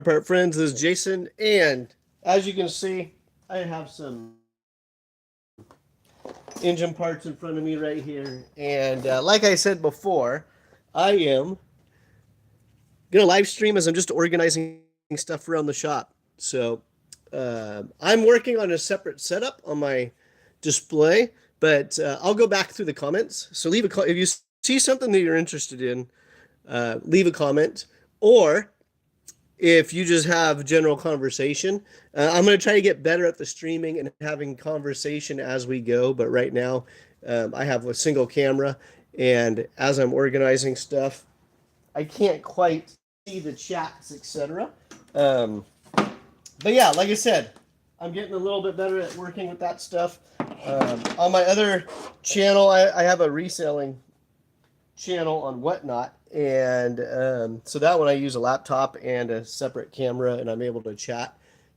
Part friends, this is Jason, and as you can see, I have some engine parts in front of me right here. And like I said before, I am gonna live stream as I'm just organizing stuff around the shop. So I'm working on a separate setup on my display, but I'll go back through the comments. So leave if you see something that you're interested in, leave a comment, or if you just have general conversation. I'm going to try to get better at the streaming and having conversation as we go. But right now, I have a single camera, and as I'm organizing stuff, I can't quite see the chats, etc. Um, but yeah, like I said, I'm getting a little bit better at working with that stuff. On my other channel, I have a reselling channel on Whatnot, and so that one I use a laptop and a separate camera, and I'm able to chat.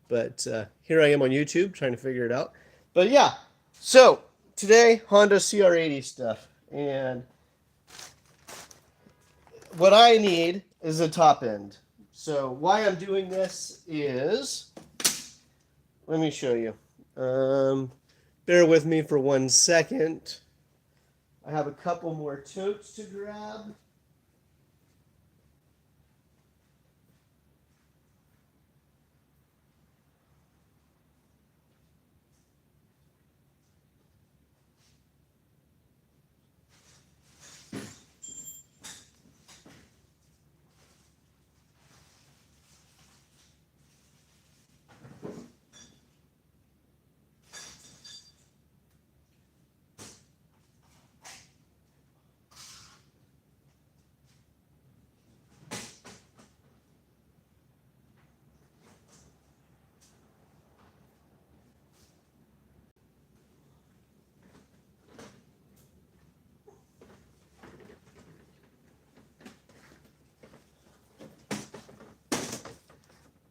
But here I am on YouTube trying to figure it out. But yeah, so today Honda CR80 stuff, and what I need is a top end. So why I'm doing this is, let me show you. Bear with me for 1 second. I have a couple more totes to grab.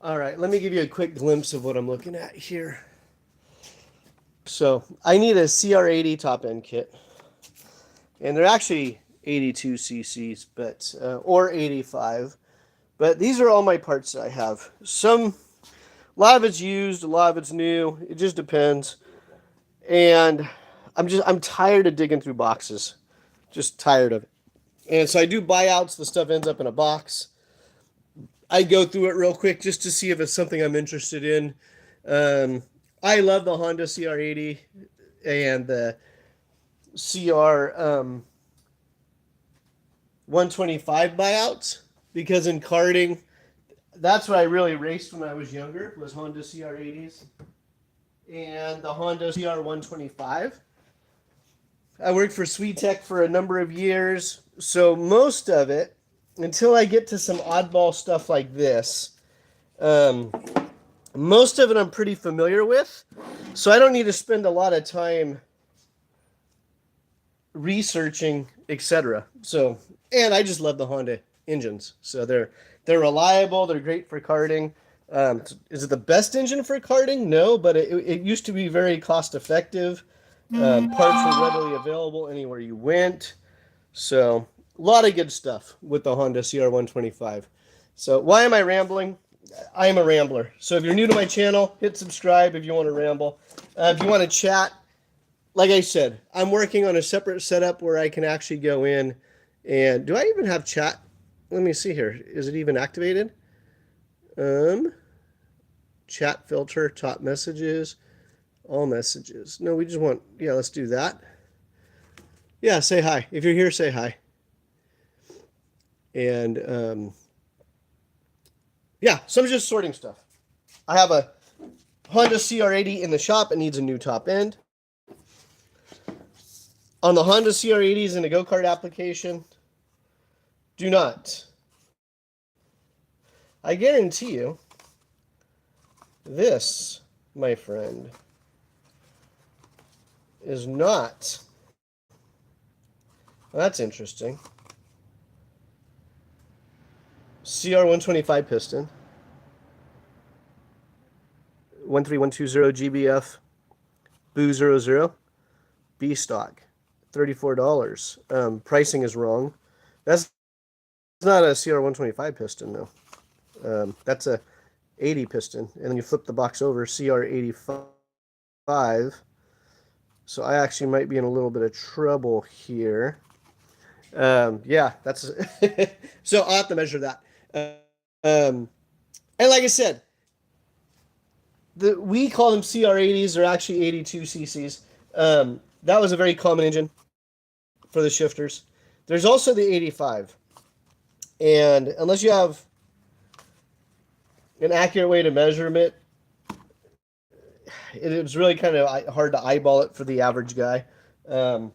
All right, let me give you a quick glimpse of what I'm looking at here. So I need a CR80 top end kit, and they're actually 82 cc's, but or 85. But these are all my parts that I have. A lot of it's used, a lot of it's new. It just depends. And I'm tired of digging through boxes. Just tired of it. And so I do buyouts. The stuff ends up in a box. I go through it real quick just to see if it's something I'm interested in. I love the Honda CR80 and the CR 125 buyouts, because in karting, that's what I really raced when I was younger, was Honda CR80s and the Honda CR 125. I worked for SweetTech for a number of years, so most of it, until I get to some oddball stuff like this, most of it I'm pretty familiar with, so I don't need to spend a lot of time researching, etc. So, and I just love the Honda engines. So they're reliable. They're great for karting. Is it the best engine for karting? No, but it used to be very cost effective. Parts were readily available anywhere you went. So a lot of good stuff with the Honda CR125. So why am I rambling? I am a rambler. So if you're new to my channel, hit subscribe if you want to ramble. If you want to chat, like I said, I'm working on a separate setup where I can actually go in and, do I even have chat? Let me see here. Is it even activated? Chat filter, top messages, all messages. No, we just want, yeah, let's do that. Yeah, say hi. If you're here, say hi. And yeah, so I'm just sorting stuff. I have a Honda CR80 in the shop. It needs a new top end. On the Honda CR80s in a go-kart application, do not. I guarantee you, this, my friend, is not. Well, that's interesting. CR125 piston. 13120 GBF Boo 00 B stock. $34. Pricing is wrong. That's not a CR125 piston, though. That's a CR80 piston, and then you flip the box over, CR85. So I actually might be in a little bit of trouble here. Yeah, that's so I'll have to measure that. And like I said, we call them CR80s. They're actually 82 cc's. That was a very common engine for the shifters. There's also the 85. And unless you have an accurate way to measure it, it was really kind of hard to eyeball it for the average guy. And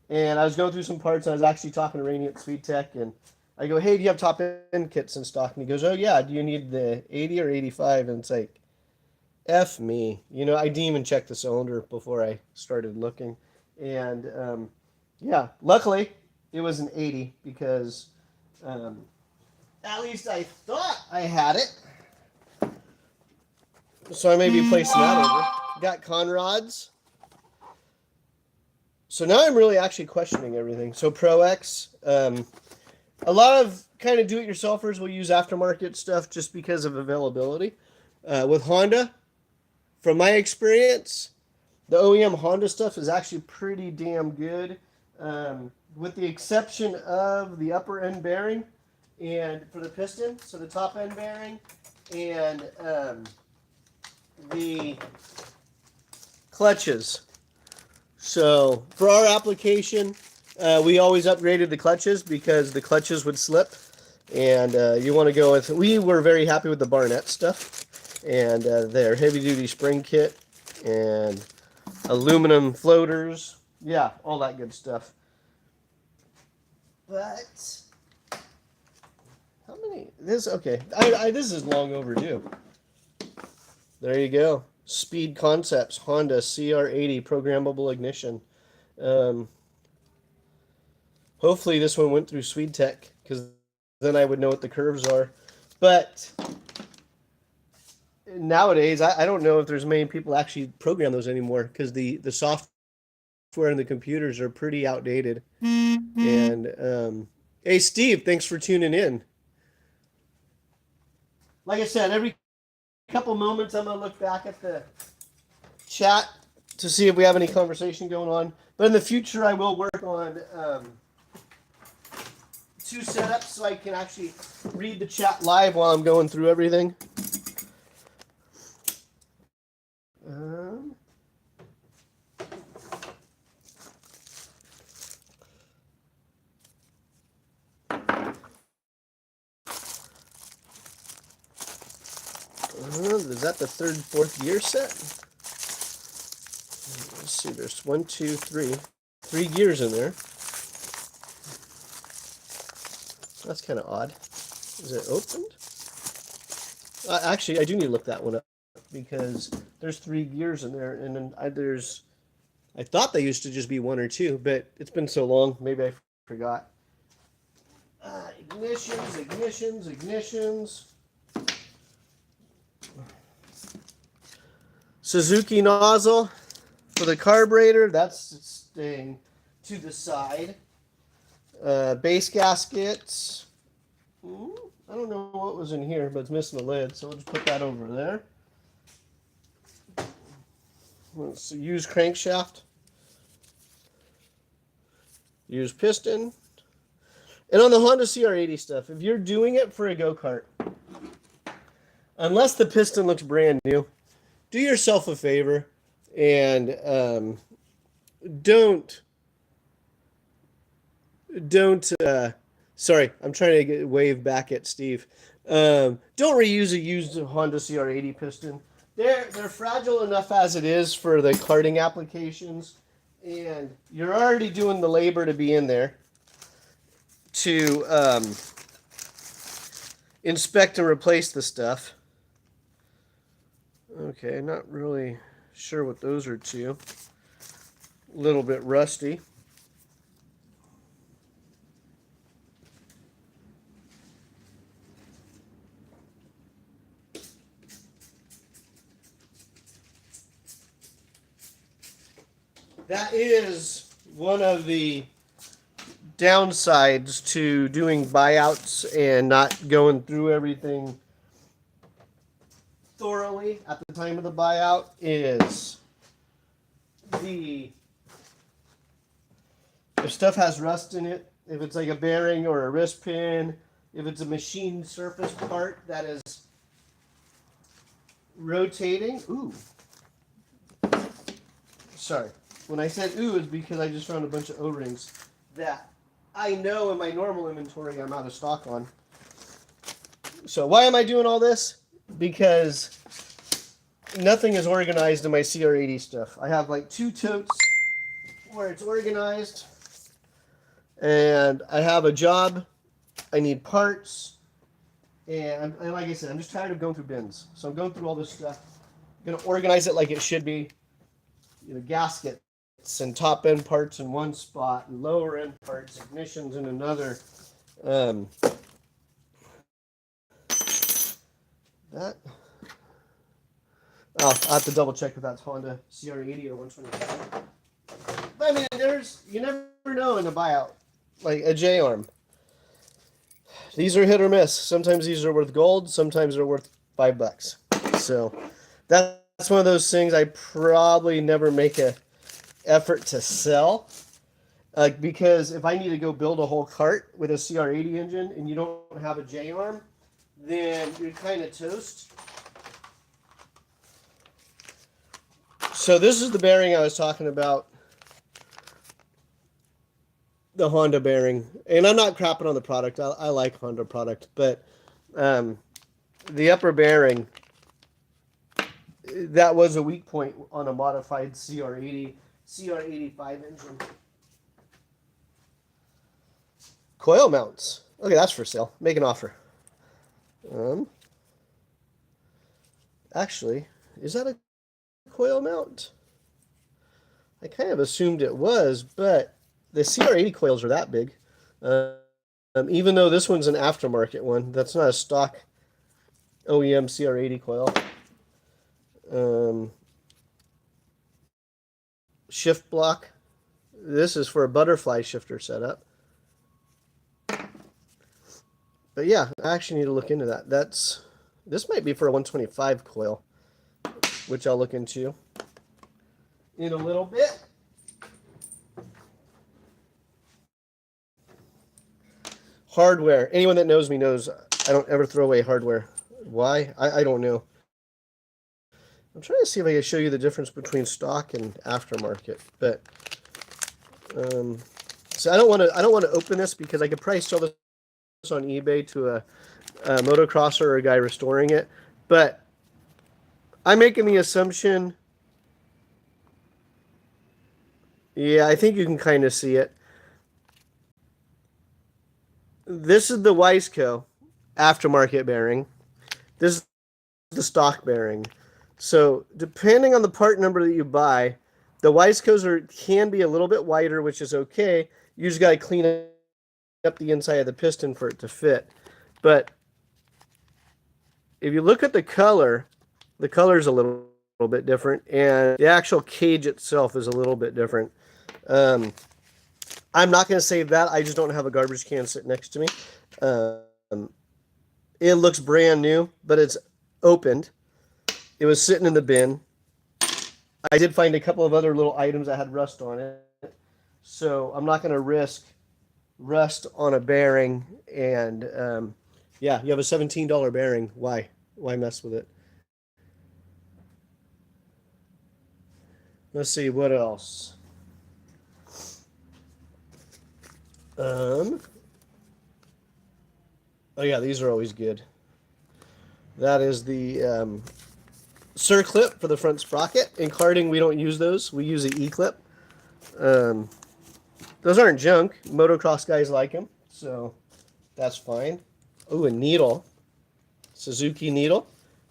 I was going through some parts, and I was actually talking to Rainey at Speed Tech, and I go, hey, do you have top end kits in stock? And he goes, oh, yeah, do you need the 80 or 85? And it's like, F me. You know, I didn't even check the cylinder before I started looking. And, yeah, luckily, it was an 80 because at least I thought I had it. So I may be placing that over. Got Conrods. So now I'm really actually questioning everything. So Pro X, a lot of kind of do-it-yourselfers will use aftermarket stuff just because of availability. With Honda, from my experience, the OEM Honda stuff is actually pretty damn good, with the exception of the upper end bearing and for the piston, so the top end bearing and the clutches. So for our application, we always upgraded the clutches because the clutches would slip, and you want to go with. We were very happy with the Barnett stuff, and their heavy-duty spring kit and aluminum floaters, yeah, all that good stuff. But how many? This okay? This is long overdue. There you go. Speed Concepts Honda CR80 programmable ignition. Hopefully this one went through Speed Tech, because then I would know what the curves are. But nowadays, I don't know if there's many people actually program those anymore, because the software and the computers are pretty outdated. And hey, Steve, thanks for tuning in. Like I said, every couple moments I'm gonna look back at the chat to see if we have any conversation going on. But in the future, I will work on two setups so I can actually read the chat live while I'm going through everything. Is that the third, fourth gear set? Let's see, there's 1, 2, 3. 3 gears in there. That's kind of odd. Is it opened? Actually, I do need to look that one up because there's 3 gears in there, and then I thought they used to just be 1 or 2, but it's been so long, maybe I forgot. Ignitions. Suzuki nozzle for the carburetor, that's staying to the side. Base gaskets. I don't know what was in here, but it's missing the lid, so we'll just put that over there. Let's use crankshaft. Use piston. And on the Honda CR80 stuff, if you're doing it for a go-kart, unless the piston looks brand new, do yourself a favor and don't sorry, I'm trying to wave back at Steve. Don't reuse a used Honda CR80 piston. They're fragile enough as it is for the karting applications, and you're already doing the labor to be in there to inspect and replace the stuff. Okay, not really sure what those are to. A little bit rusty. That is one of the downsides to doing buyouts and not going through everything thoroughly at the time of the buyout is if stuff has rust in it, if it's like a bearing or a wrist pin, if it's a machine surface part that is rotating. Ooh. Sorry. When I said ooh, it's because I just found a bunch of O-rings that I know in my normal inventory I'm out of stock on. So why am I doing all this? Because nothing is organized in my CR80 stuff. I have like 2 totes where it's organized, and I have a job. I need parts, and like I said, I'm just tired of going through bins. So I'm going through all this stuff. I'm gonna organize it like it should be. You know, gaskets and top end parts in one spot, and lower end parts, ignitions in another. That. I'll have to double check if that's Honda CR80 or 125. But I mean, you never know in a buyout, like a J-arm. These are hit or miss. Sometimes these are worth gold. Sometimes they're worth $5. So that's one of those things I probably never make a effort to sell. Because if I need to go build a whole cart with a CR80 engine and you don't have a J-arm, then you're kind of toast. So this is the bearing I was talking about. The Honda bearing. And I'm not crapping on the product. I like Honda product. But the upper bearing, that was a weak point on a modified CR80, CR85 engine. Coil mounts. Okay, that's for sale. Make an offer. Actually, is that a coil mount? I kind of assumed it was, but the CR80 coils are that big. Even though this one's an aftermarket one, that's not a stock OEM CR80 coil. Shift block. This is for a butterfly shifter setup. But yeah, I actually need to look into that. This might be for a 125 coil, which I'll look into in a little bit. Hardware. Anyone that knows me knows I don't ever throw away hardware. Why? I don't know. I'm trying to see if I can show you the difference between stock and aftermarket. But so I don't want to open this because I could probably sell this on eBay to a motocrosser or a guy restoring it. But I'm making the assumption. Yeah, I think you can kind of see it. This is the Wiseco aftermarket bearing. This is the stock bearing. So depending on the part number that you buy, the Wisecos can be a little bit wider, which is okay. You just got to clean up the inside of the piston for it to fit. But if you look at the color is a little bit different, and the actual cage itself is a little bit different. I'm not going to save that. I just don't have a garbage can sitting next to me. It looks brand new, but it's opened. It was sitting in the bin. I did find a couple of other little items that had rust on it. So I'm not going to risk rust on a bearing. And yeah, you have a $17 bearing. Why? Why mess with it? Let's see, what else? Oh yeah, these are always good. That is the circlip for the front sprocket. In karting, we don't use those. We use the E-clip. Those aren't junk. Motocross guys like them, so that's fine. Oh, a needle. Suzuki needle.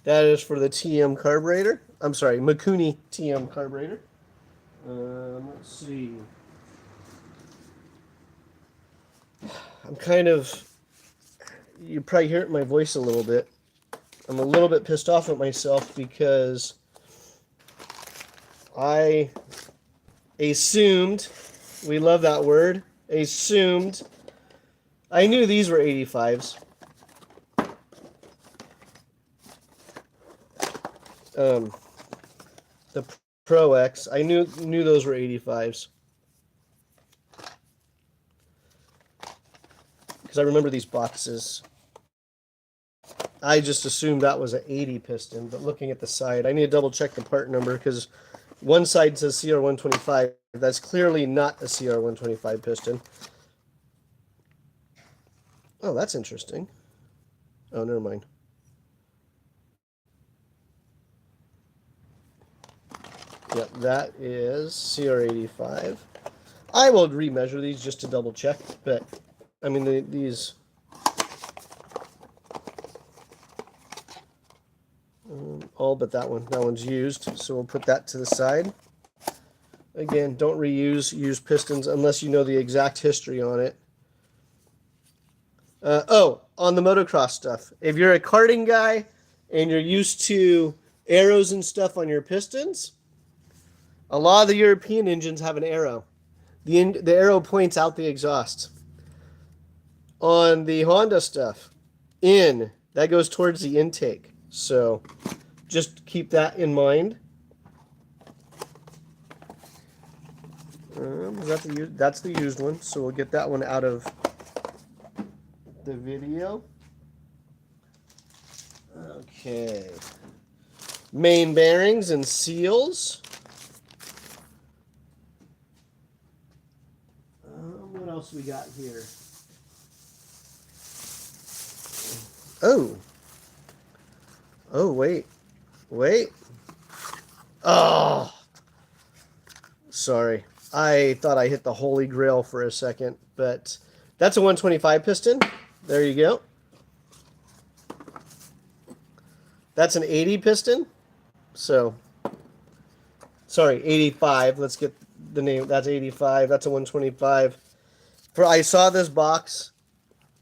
That is for the TM carburetor. I'm sorry, Mikuni TM carburetor. Let's see. I'm kind of, you probably hear it in my voice a little bit. I'm a little bit pissed off at myself because I assumed, we love that word, assumed, I knew these were 85s. the Pro X. I knew those were 85s. Because I remember these boxes. I just assumed that was an 80 piston, but looking at the side, I need to double check the part number because one side says CR125. That's clearly not a CR125 piston. Oh, that's interesting. Oh, never mind. Yep, that is CR85. I will remeasure these just to double check, but I mean these. All but that one. That one's used, so we'll put that to the side. Again, don't reuse used pistons unless you know the exact history on it. On the motocross stuff. If you're a karting guy and you're used to arrows and stuff on your pistons, a lot of the European engines have an arrow. The arrow points out the exhaust. On the Honda stuff, that goes towards the intake. So just keep that in mind. That's the used one, so we'll get that one out of the video. Okay. Main bearings and seals. What else we got here? Oh, wait. Oh, sorry. I thought I hit the holy grail for a second, but that's a 125 piston. There you go. That's an 80 piston. So, sorry, 85. Let's get the name. That's 85. That's a 125. I saw this box.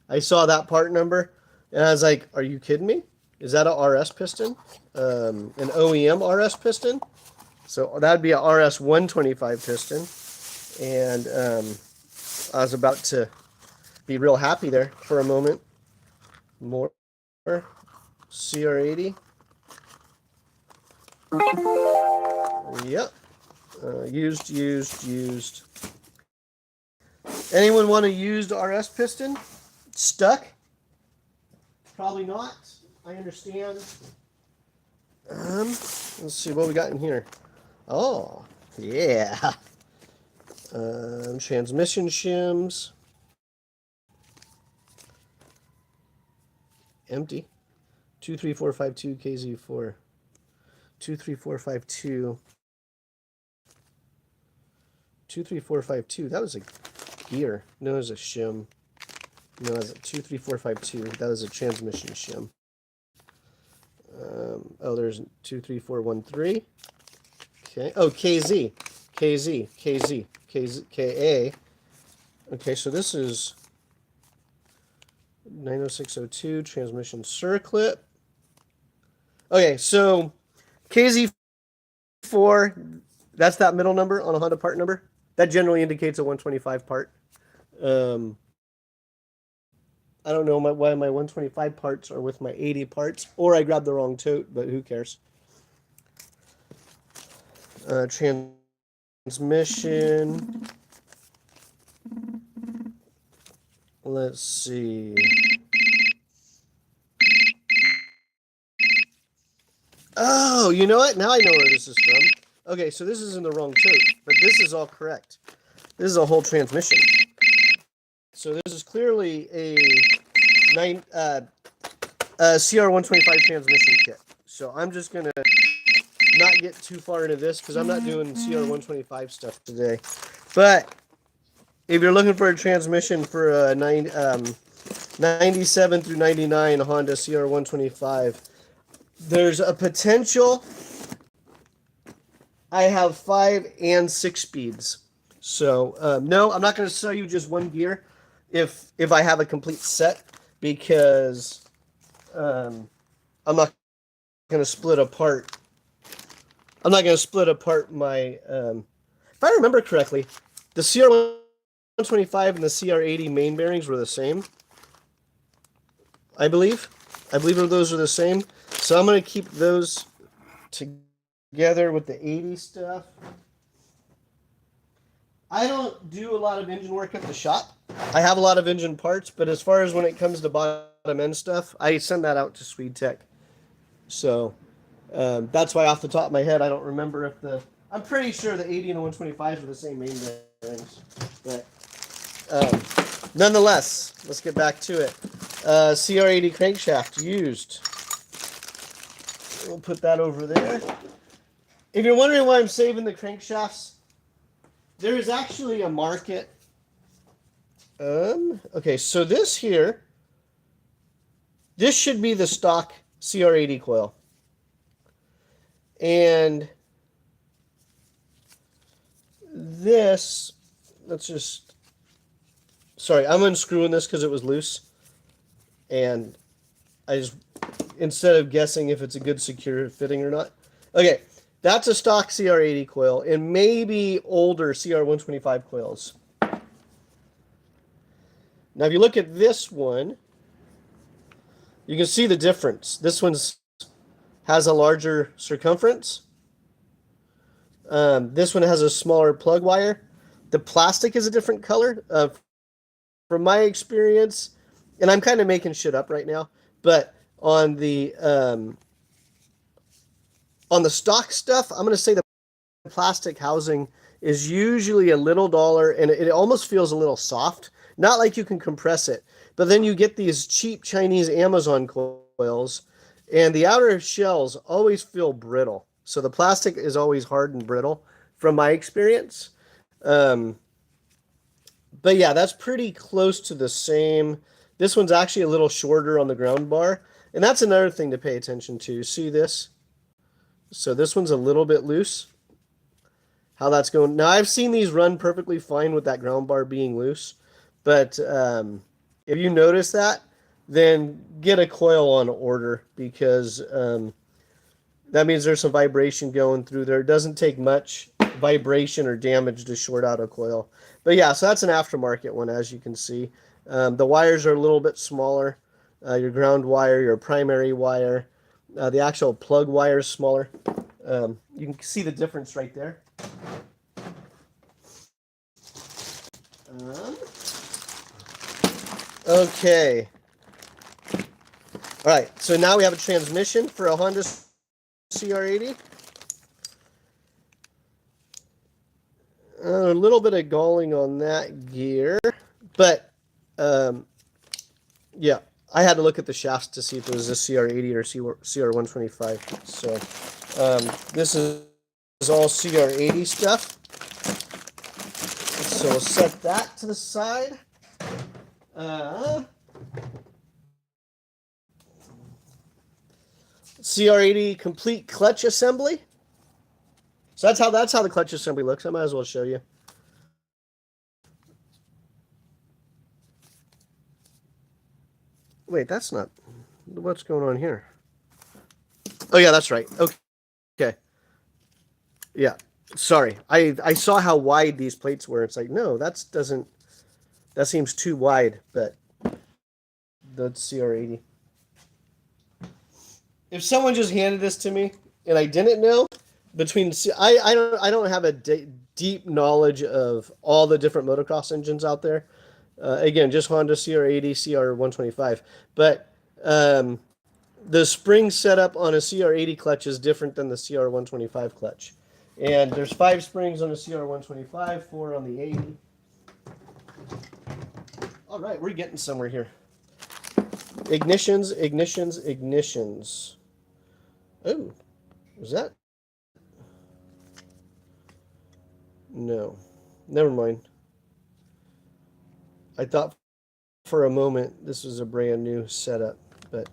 I saw that part number, and I was like, are you kidding me? Is that a RS piston? An OEM RS piston? So that'd be a RS 125 piston. And I was about to be real happy there for a moment. More CR80. Yep. Used. Anyone want a used RS piston? Stuck? Probably not. I understand. Let's see what we got in here. Oh, yeah. Transmission shims. Empty. 23452 KZ4. 23452. 23452. That was a gear. No, it was a shim. No, it was a 23452. That was a transmission shim. There's 23413. Okay. Oh, KZ, KA. Okay, so this is 90602 transmission circlip. Okay, so KZ4, that's that middle number on a Honda part number. That generally indicates a 125 part. I don't know why my 125 parts are with my 80 parts, or I grabbed the wrong tote, but who cares? Transmission. Let's see. Oh, you know what? Now I know where this is from. Okay, so this is in the wrong tote, but this is all correct. This is a whole transmission. So this is clearly a CR125 transmission kit. So I'm just going to not get too far into this because I'm not doing CR125 stuff today. But if you're looking for a transmission for a 97 through 99 Honda CR125, there's a potential. I have 5 and 6 speeds. So no, I'm not going to sell you just one gear if I have a complete set, because I'm not going to split apart. I'm not going to split apart my. If I remember correctly, the CR125 and the CR80 main bearings were the same. I believe those are the same. So I'm going to keep those together with the 80 stuff. I don't do a lot of engine work at the shop. I have a lot of engine parts, but as far as when it comes to bottom end stuff, I send that out to Swede Tech. So that's why off the top of my head, I don't remember if I'm pretty sure the 80 and the 125s are the same main bearings. But nonetheless, let's get back to it. CR80 crankshaft used. We'll put that over there. If you're wondering why I'm saving the crankshafts, there is actually a market. Okay, so this here, this should be the stock CR80 coil. And this, sorry, I'm unscrewing this because it was loose. And I just, instead of guessing if it's a good secure fitting or not. Okay, that's a stock CR80 coil and maybe older CR125 coils. Now, if you look at this one, you can see the difference. This one has a larger circumference. This one has a smaller plug wire. The plastic is a different color. From my experience, and I'm kind of making shit up right now, but on the stock stuff, I'm going to say the plastic housing is usually a little duller, and it almost feels a little soft. Not like you can compress it, but then you get these cheap Chinese Amazon coils, and the outer shells always feel brittle. So the plastic is always hard and brittle from my experience. But yeah, that's pretty close to the same. This one's actually a little shorter on the ground bar, and that's another thing to pay attention to. See this? So this one's a little bit loose. How that's going. Now, I've seen these run perfectly fine with that ground bar being loose. But if you notice that, then get a coil on order because that means there's some vibration going through there. It doesn't take much vibration or damage to short out a coil. But yeah, so that's an aftermarket one, as you can see. The wires are a little bit smaller. Your ground wire, your primary wire. The actual plug wire is smaller. You can see the difference right there. Okay. All right, so now we have a transmission for a Honda CR80. A little bit of galling on that gear, but yeah, I had to look at the shafts to see if it was a CR80 or CR125. So this is all CR80 stuff. So we'll set that to the side. CR80 complete clutch assembly. So that's how the clutch assembly looks. I might as well show you. Wait, that's not. What's going on here? Oh yeah, that's right. Okay. Yeah. Sorry. I saw how wide these plates were. It's like, no, that seems too wide, but that's CR80. If someone just handed this to me and I didn't know, I don't have a deep knowledge of all the different motocross engines out there. Again, just Honda CR80, CR125. But the spring setup on a CR80 clutch is different than the CR125 clutch. And there's 5 springs on the CR125, 4 on the 80. All right, we're getting somewhere here. Ignitions. Oh, was that? No, never mind. I thought for a moment this was a brand new setup, but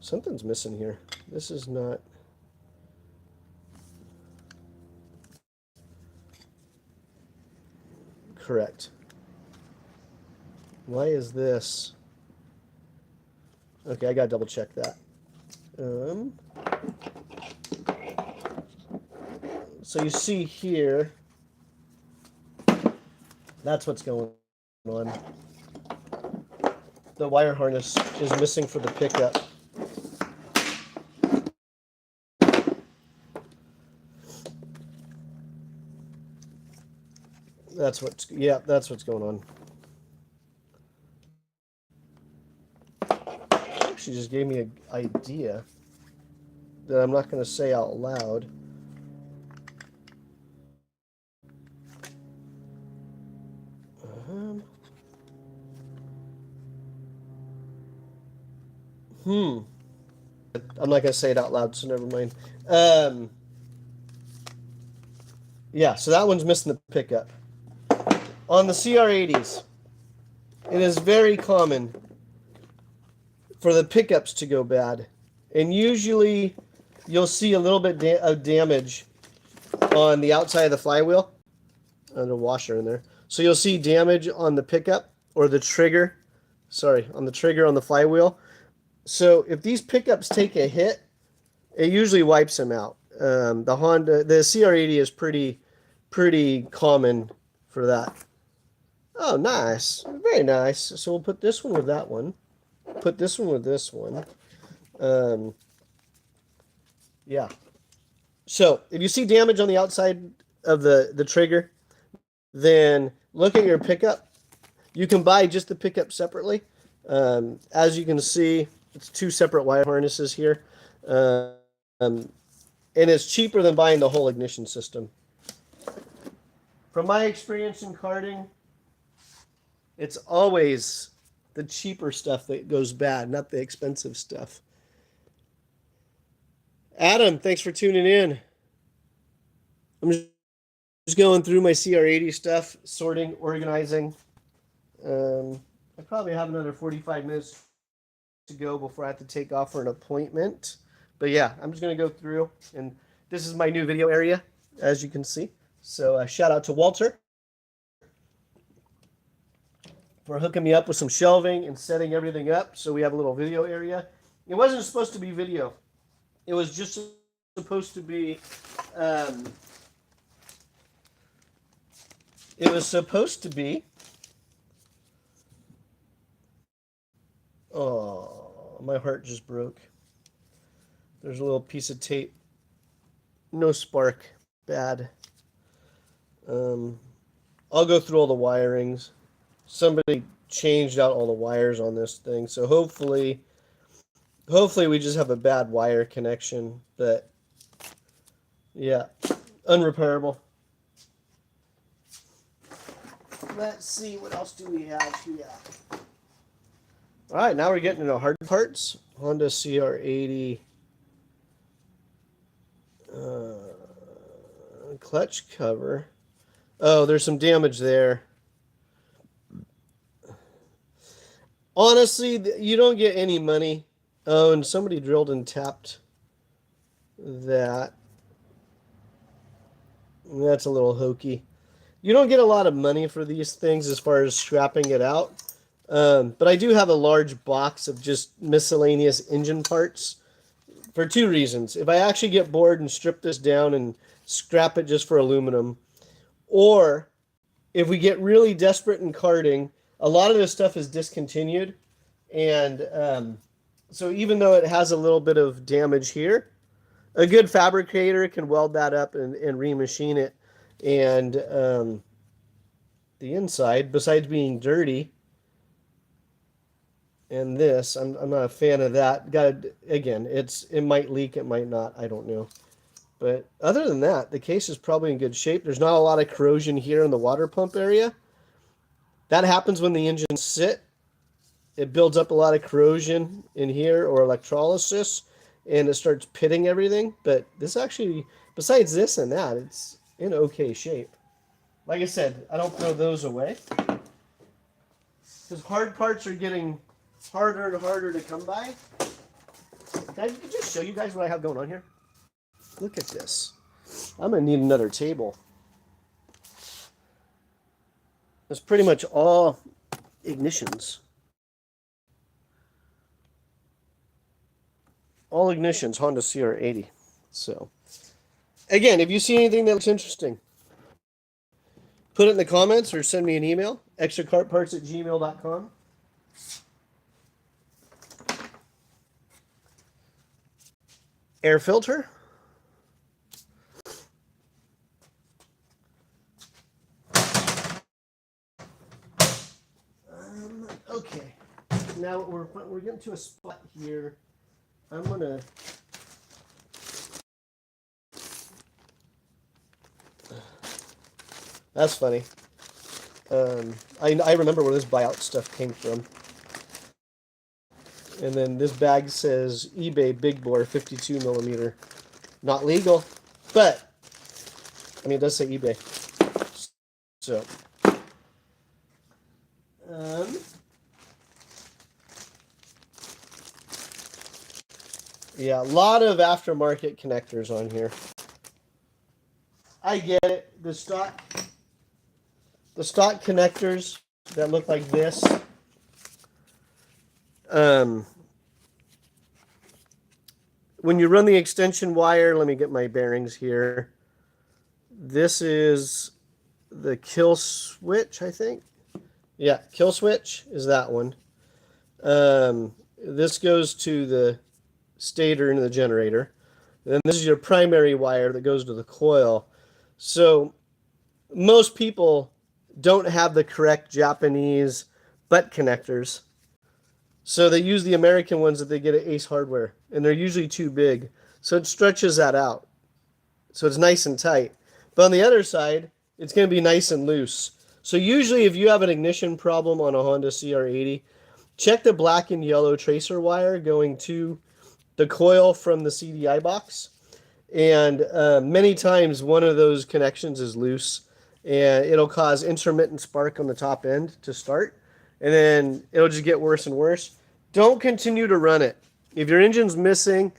something's missing here. This is not. Correct. Why is this? Okay, I gotta double check that. So you see here, that's what's going on. The wire harness is missing for the pickup. That's what's going on. She just gave me an idea that I'm not going to say out loud. I'm not going to say it out loud, so never mind. Yeah, so that one's missing the pickup. On the CR80s, it is very common for the pickups to go bad. And usually you'll see a little bit of damage on the outside of the flywheel. And a washer in there. So you'll see damage on the pickup or the trigger. Sorry, on the trigger on the flywheel. So if these pickups take a hit, it usually wipes them out. The CR80 is pretty common for that. Oh, nice. Very nice. So we'll put this one with that one. Put this one with this one. Yeah. So if you see damage on the outside of the trigger, then look at your pickup. You can buy just the pickup separately. As you can see, it's two separate wire harnesses here. And it's cheaper than buying the whole ignition system. From my experience in karting, it's always the cheaper stuff that goes bad, not the expensive stuff. Adam, thanks for tuning in. I'm just going through my CR80 stuff, sorting, organizing. I probably have another 45 minutes to go before I have to take off for an appointment. But yeah, I'm just going to go through, and this is my new video area, as you can see. So shout out to Walter for hooking me up with some shelving and setting everything up so we have a little video area. It wasn't supposed to be video. It was just supposed to be... it was supposed to be... Oh, my heart just broke. There's a little piece of tape. No spark. Bad. I'll go through all the wirings. Somebody changed out all the wires on this thing, so hopefully we just have a bad wire connection. But yeah, unrepairable. Let's see, what else do we have here? All right, now we're getting into hard parts. Honda CR80 clutch cover. Oh, there's some damage there. Honestly, you don't get any money. Oh, and somebody drilled and tapped that. That's a little hokey. You don't get a lot of money for these things as far as scrapping it out. But I do have a large box of just miscellaneous engine parts for two reasons. If I actually get bored and strip this down and scrap it just for aluminum, or if we get really desperate in karting, a lot of this stuff is discontinued. And so even though it has a little bit of damage here, a good fabricator can weld that up and remachine it. And the inside, besides being dirty, and this, I'm not a fan of that. Again, it might leak, it might not, I don't know. But other than that, the case is probably in good shape. There's not a lot of corrosion here in the water pump area. That happens when the engines sit. It builds up a lot of corrosion in here, or electrolysis, and it starts pitting everything. But this actually, besides this and that, it's in okay shape. Like I said, I don't throw those away, because hard parts are getting harder and harder to come by. Can I just show you guys what I have going on here? Look at this. I'm going to need another table. It's pretty much all ignitions. All ignitions, Honda CR80. So, again, if you see anything that looks interesting, put it in the comments or send me an email, extrakartparts@gmail.com. Air filter. now we're getting to a spot here. I'm gonna. That's funny. I remember where this buyout stuff came from. And then this bag says eBay Big Bore 52 millimeter. Not legal, but I mean it does say eBay. So yeah, a lot of aftermarket connectors on here. I get it. The stock connectors that look like this. When you run the extension wire, let me get my bearings here. This is the kill switch, I think. Yeah, kill switch is that one. This goes to the stator and the generator. And then this is your primary wire that goes to the coil. So most people don't have the correct Japanese butt connectors. So they use the American ones that they get at Ace Hardware, and they're usually too big. So it stretches that out. So it's nice and tight. But on the other side, it's going to be nice and loose. So usually if you have an ignition problem on a Honda CR80, check the black and yellow tracer wire going to the coil from the CDI box. And many times one of those connections is loose, and it'll cause intermittent spark on the top end to start. And then it'll just get worse and worse. Don't continue to run it. If your engine's missing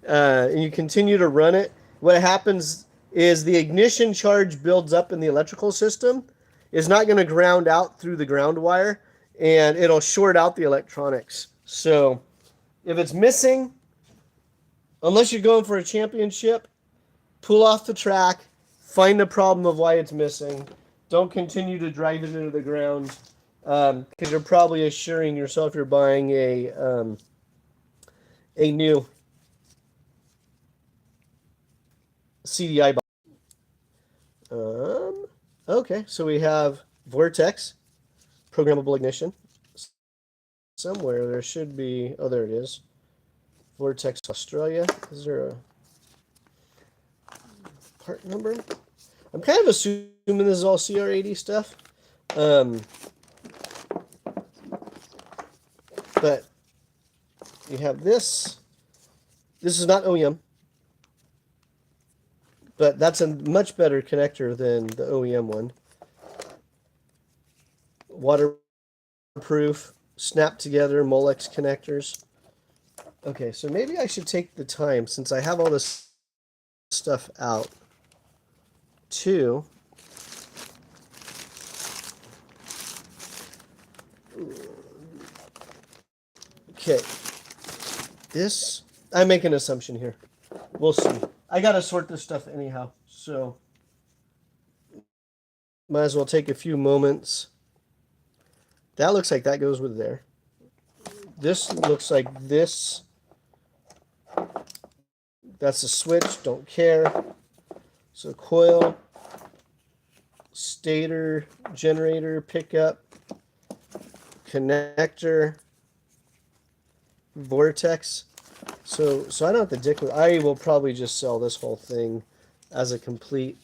and you continue to run it, what happens is the ignition charge builds up in the electrical system. It's not going to ground out through the ground wire, and it'll short out the electronics. So if it's missing, unless you're going for a championship, pull off the track, find the problem of why it's missing. Don't continue to drive it into the ground, because you're probably assuring yourself you're buying a new CDI box. Okay, so we have Vortex, programmable ignition. Somewhere there should be, oh, there it is. Vortex Australia. Is there a part number? I'm kind of assuming this is all CR80 stuff. But you have this. This is not OEM. But that's a much better connector than the OEM one. Waterproof, snap together, Molex connectors. Okay, so maybe I should take the time, since I have all this stuff out, to okay. This, I make an assumption here. We'll see. I gotta sort this stuff anyhow, so might as well take a few moments. That looks like that goes with there. This looks like this. That's the switch, don't care. So coil, stator, generator, pickup, connector, vortex. So I don't have to dick with. I will probably just sell this whole thing as a complete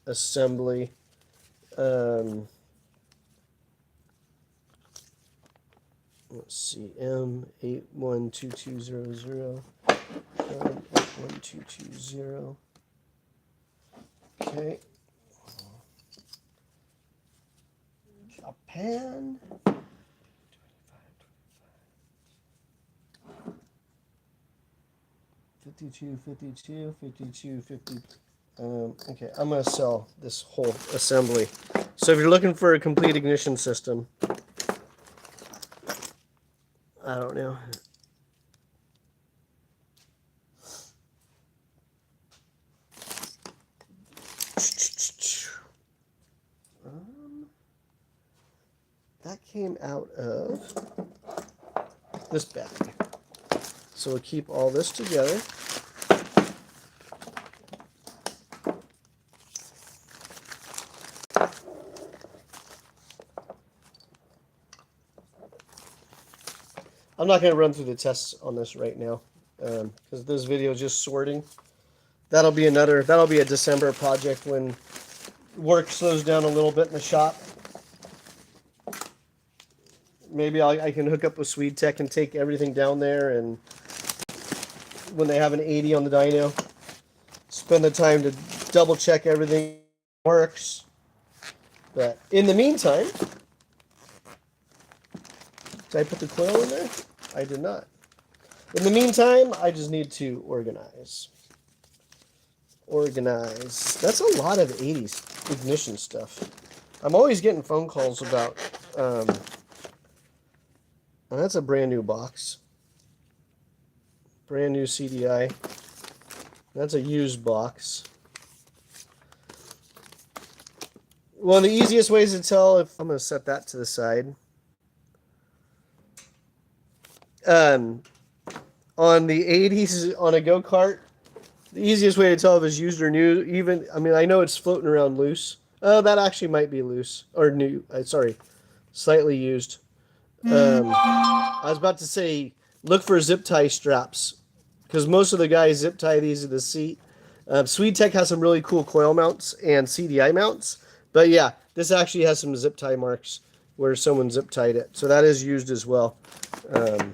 assembly. Let's see, M812200, M1220. Okay. Japan. 52, 52, 52, 50. Okay, I'm going to sell this whole assembly. So if you're looking for a complete ignition system, I don't know. That came out of this bag. So we'll keep all this together. I'm not going to run through the tests on this right now because this video is just sorting. That'll be a December project when work slows down a little bit in the shop. Maybe I can hook up with Swede Tech and take everything down there, and when they have an 80 on the dyno, spend the time to double check everything works. But in the meantime, did I put the coil in there? I did not. In the meantime, I just need to organize. Organize. That's a lot of 80s ignition stuff. I'm always getting phone calls about... that's a brand new box. Brand new CDI. That's a used box. One of the easiest ways to tell if... I'm going to set that to the side. On the 80s, on a go-kart, the easiest way to tell if it's used or new, even... I mean, I know it's floating around loose. Oh, that actually might be loose. Or new. Sorry. Slightly used. I was about to say, look for zip tie straps, because most of the guys zip tie these to the seat. Swede Tech has some really cool coil mounts and CDI mounts, but yeah, this actually has some zip tie marks where someone zip tied it, so that is used as well. It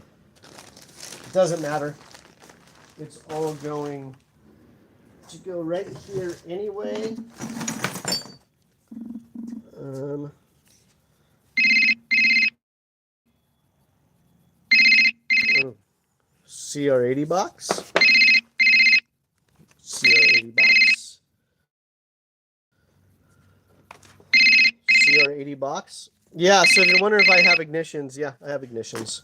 doesn't matter. It's all going to go right here anyway. CR80 box. CR80 box. CR80 box. Yeah, so if you're wondering if I have ignitions, yeah, I have ignitions.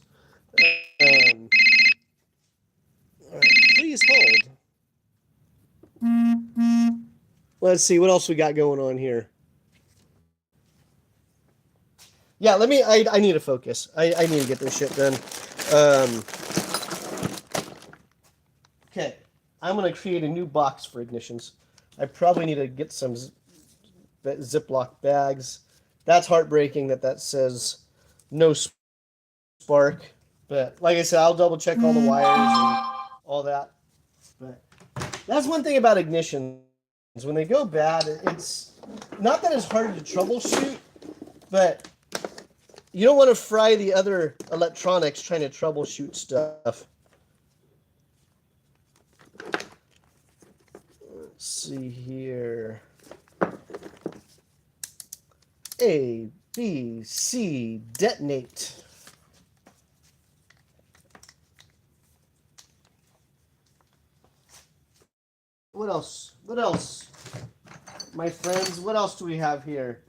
All right, please hold. Let's see, what else we got going on here? Yeah, I need to focus. I need to get this shit done. Okay, I'm going to create a new box for ignitions. I probably need to get some Ziploc bags. That's heartbreaking that says no spark. But like I said, I'll double check all the wires and all that. But that's one thing about ignitions. When they go bad, it's not that it's hard to troubleshoot, but you don't want to fry the other electronics trying to troubleshoot stuff. Let's see here. A, B, C, detonate. What else? What else? My friends, what else do we have here?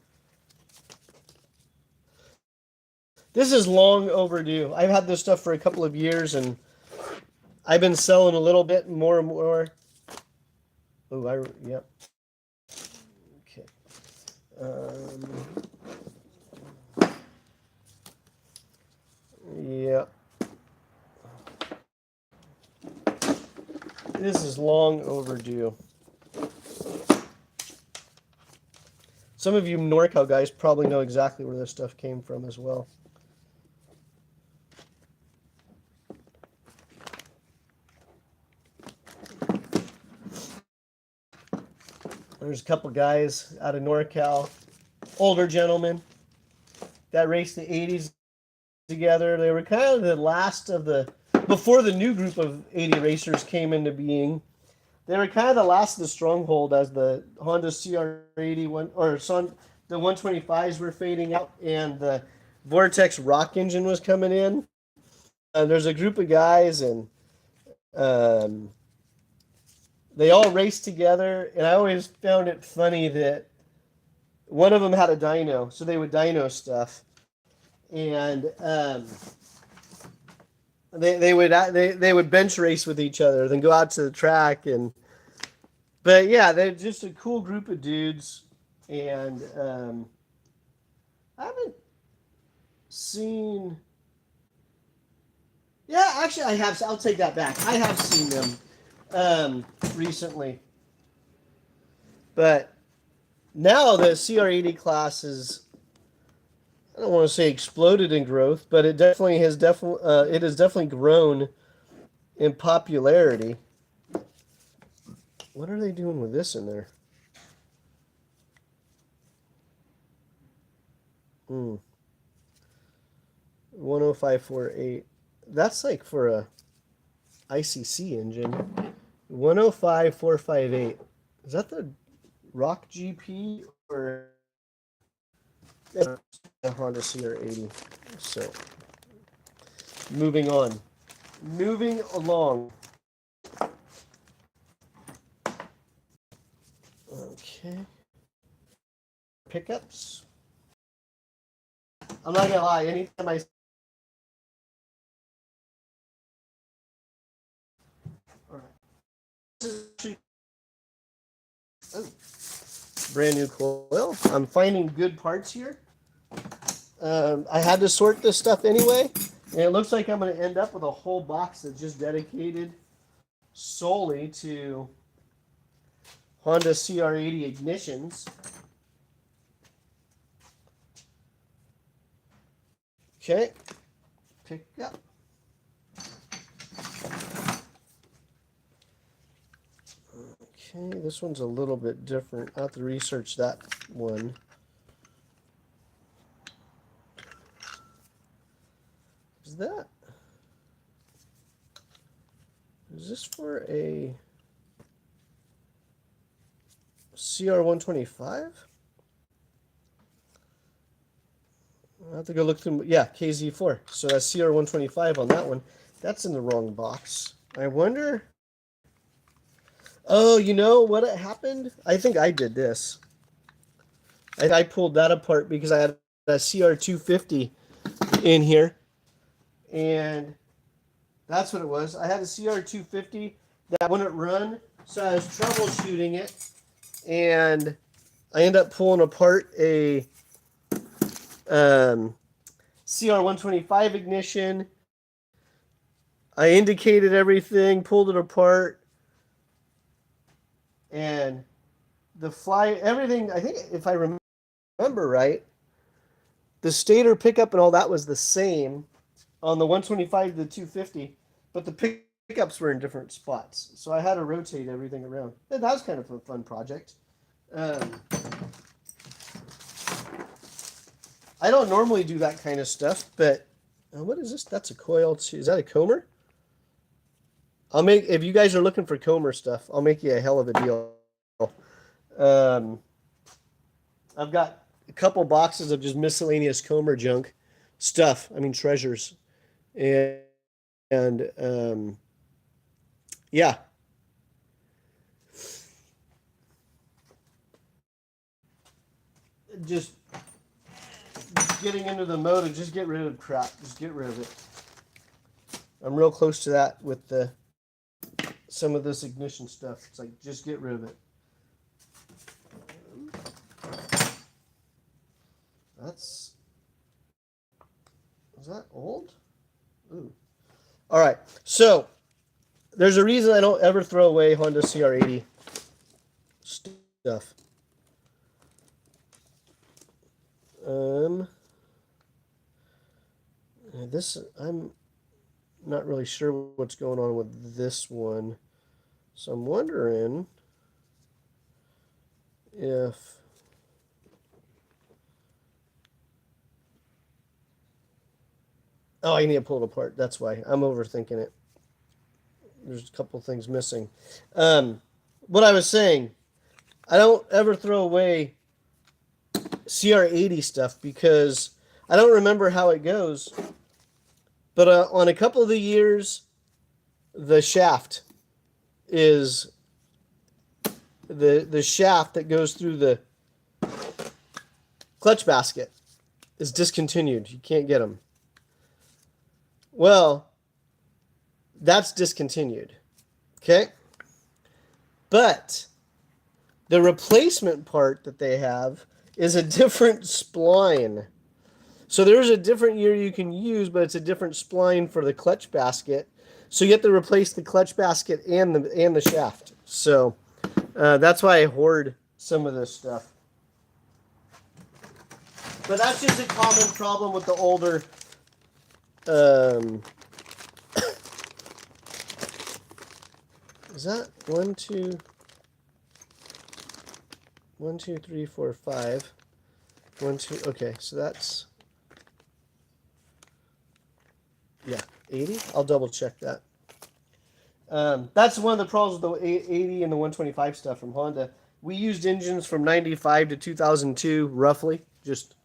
This is long overdue. I've had this stuff for a couple of years, and I've been selling a little bit more and more. Oh, yep. Okay. Yeah. This is long overdue. Some of you NorCal guys probably know exactly where this stuff came from as well. There's a couple guys out of NorCal, older gentlemen, that raced the 80s together. They were kind of the last of the, before the new group of 80 racers came into being, they were kind of the last of the stronghold as the Honda CR80 or the 125s were fading out and the Vortex rock engine was coming in. There's a group of guys, and they all raced together, and I always found it funny that one of them had a dyno, so they would dyno stuff, and they would bench race with each other, then go out to the track, but yeah, they're just a cool group of dudes, and I haven't seen. Yeah, actually, I have. I'll take that back. I have seen them recently, but now the CR80 class is I don't want to say exploded in growth, but it definitely has definitely grown in popularity. What are they doing with this in there? 10548. That's like for a ICC engine. 105458. Is that the Rock GP or a Honda CR80? So, moving on. Moving along. Okay. Pickups. I'm not gonna lie, anytime I oh, brand new coil. I'm finding good parts here. I had to sort this stuff anyway, and it looks like I'm going to end up with a whole box that's just dedicated solely to Honda CR80 ignitions. Okay, pick up. Okay, this one's a little bit different. I'll have to research that one. Is this for a CR125? I'll have to go look through. Yeah, KZ4. So that's CR125 on that one. That's in the wrong box. I wonder. Oh, you know what happened? I think I did this. I pulled that apart because I had a CR250 in here. And that's what it was. I had a CR250 that wouldn't run. So I was troubleshooting it. And I ended up pulling apart a CR125 ignition. I indicated everything, pulled it apart, and everything, I think if I remember right, the stator pickup and all that was the same on the 125 to the 250, but the pickups were in different spots. So I had to rotate everything around. And that was kind of a fun project. I don't normally do that kind of stuff, but what is this? That's a coil too. Is that a Comer? If you guys are looking for Comer stuff, I'll make you a hell of a deal. I've got a couple boxes of just miscellaneous Comer junk stuff. I mean, treasures. And yeah. Just getting into the mode of just get rid of crap. Just get rid of it. I'm real close to that with some of this ignition stuff. It's like, just get rid of it. Is that old? Ooh. All right. So there's a reason I don't ever throw away Honda CR80 stuff. I'm not really sure what's going on with this one. So I'm wondering if oh, I need to pull it apart. That's why I'm overthinking it. There's a couple things missing. What I was saying, I don't ever throw away CR80 stuff because I don't remember how it goes. But on a couple of the years, the shaft is the shaft that goes through the clutch basket is discontinued. You can't get them. Well, that's discontinued. Okay? But the replacement part that they have is a different spline. So there's a different year you can use, but it's a different spline for the clutch basket. So you have to replace the clutch basket and the shaft. So that's why I hoard some of this stuff. But that's just a common problem with the older is that 1, 2, 1, 2, 3, 4, 5. 1, 2, okay, so that's, yeah, 80. I'll double check that. That's one of the problems with the 80 and the 125 stuff from Honda. We used engines from 95 to 2002, roughly, just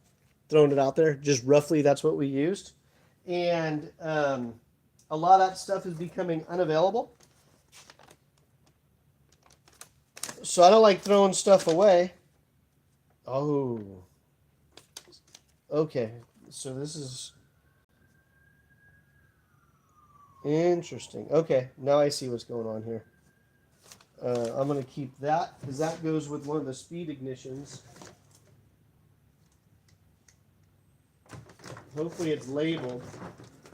throwing it out there. Just roughly, that's what we used. And a lot of that stuff is becoming unavailable. So I don't like throwing stuff away. Oh. Okay. So this is interesting. Okay. Now I see what's going on here. I'm going to keep that because that goes with one of the speed ignitions. Hopefully it's labeled.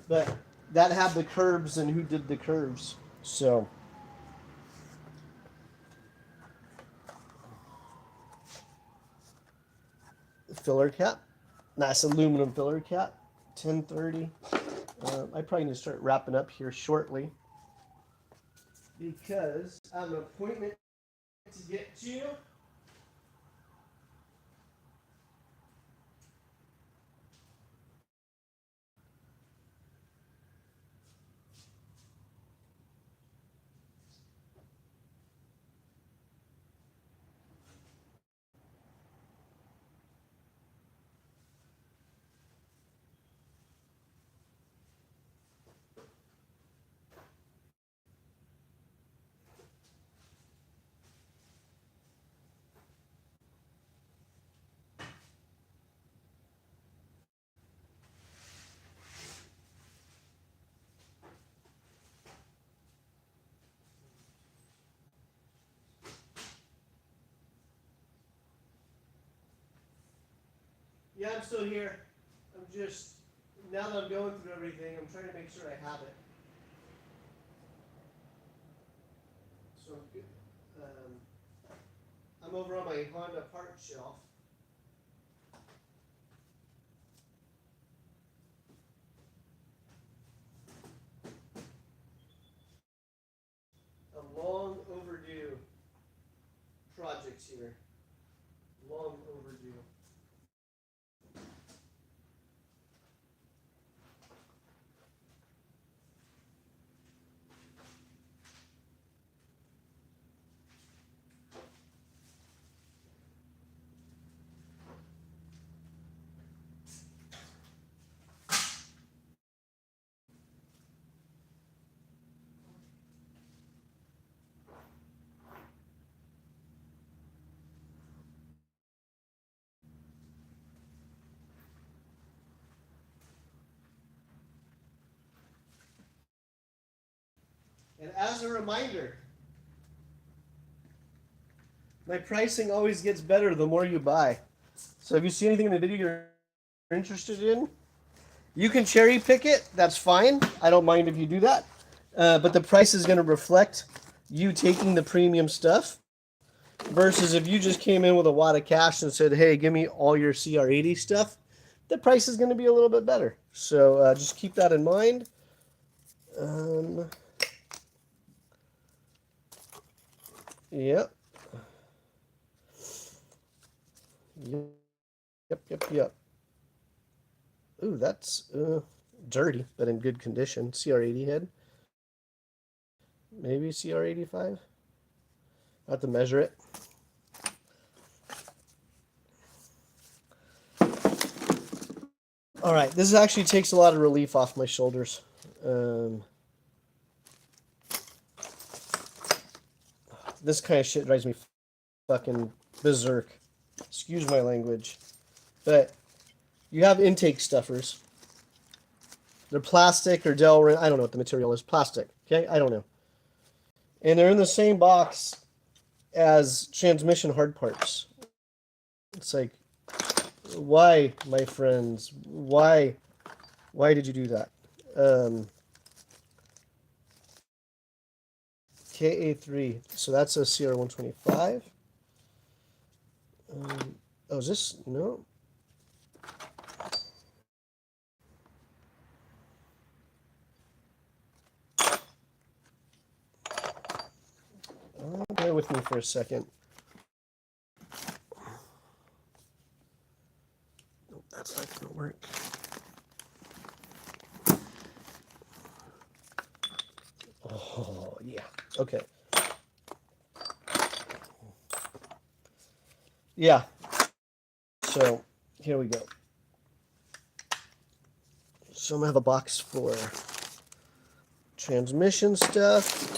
But that had the curves and who did the curves. So. Filler cap. Nice aluminum filler cap. 1030. I probably need to start wrapping up here shortly. Because I have an appointment to get to. Yeah, I'm still here. I'm just, now that I'm going through everything, I'm trying to make sure I have it. So I'm over on my Honda parts shelf. A long overdue projects here. Long overdue. And as a reminder, my pricing always gets better the more you buy. So if you see anything in the video you're interested in, you can cherry pick it. That's fine. I don't mind if you do that. But the price is going to reflect you taking the premium stuff versus if you just came in with a wad of cash and said, hey, give me all your CR80 stuff, the price is going to be a little bit better. So just keep that in mind. Yep. Yep. Ooh, that's dirty, but in good condition. CR80 head. Maybe CR85. I have to measure it. All right, this actually takes a lot of relief off my shoulders. This kind of shit drives me fucking berserk. Excuse my language. But you have intake stuffers. They're plastic or Delrin. I don't know what the material is. Plastic. Okay? I don't know. And they're in the same box as transmission hard parts. It's like, why, my friends? Why did you do that? KA3. So that's a CR125. Oh, is this? No. Bear with me for a second. Nope, that's not going to work. Oh, yeah. Okay. Yeah. So, here we go. So I'm going to have a box for transmission stuff.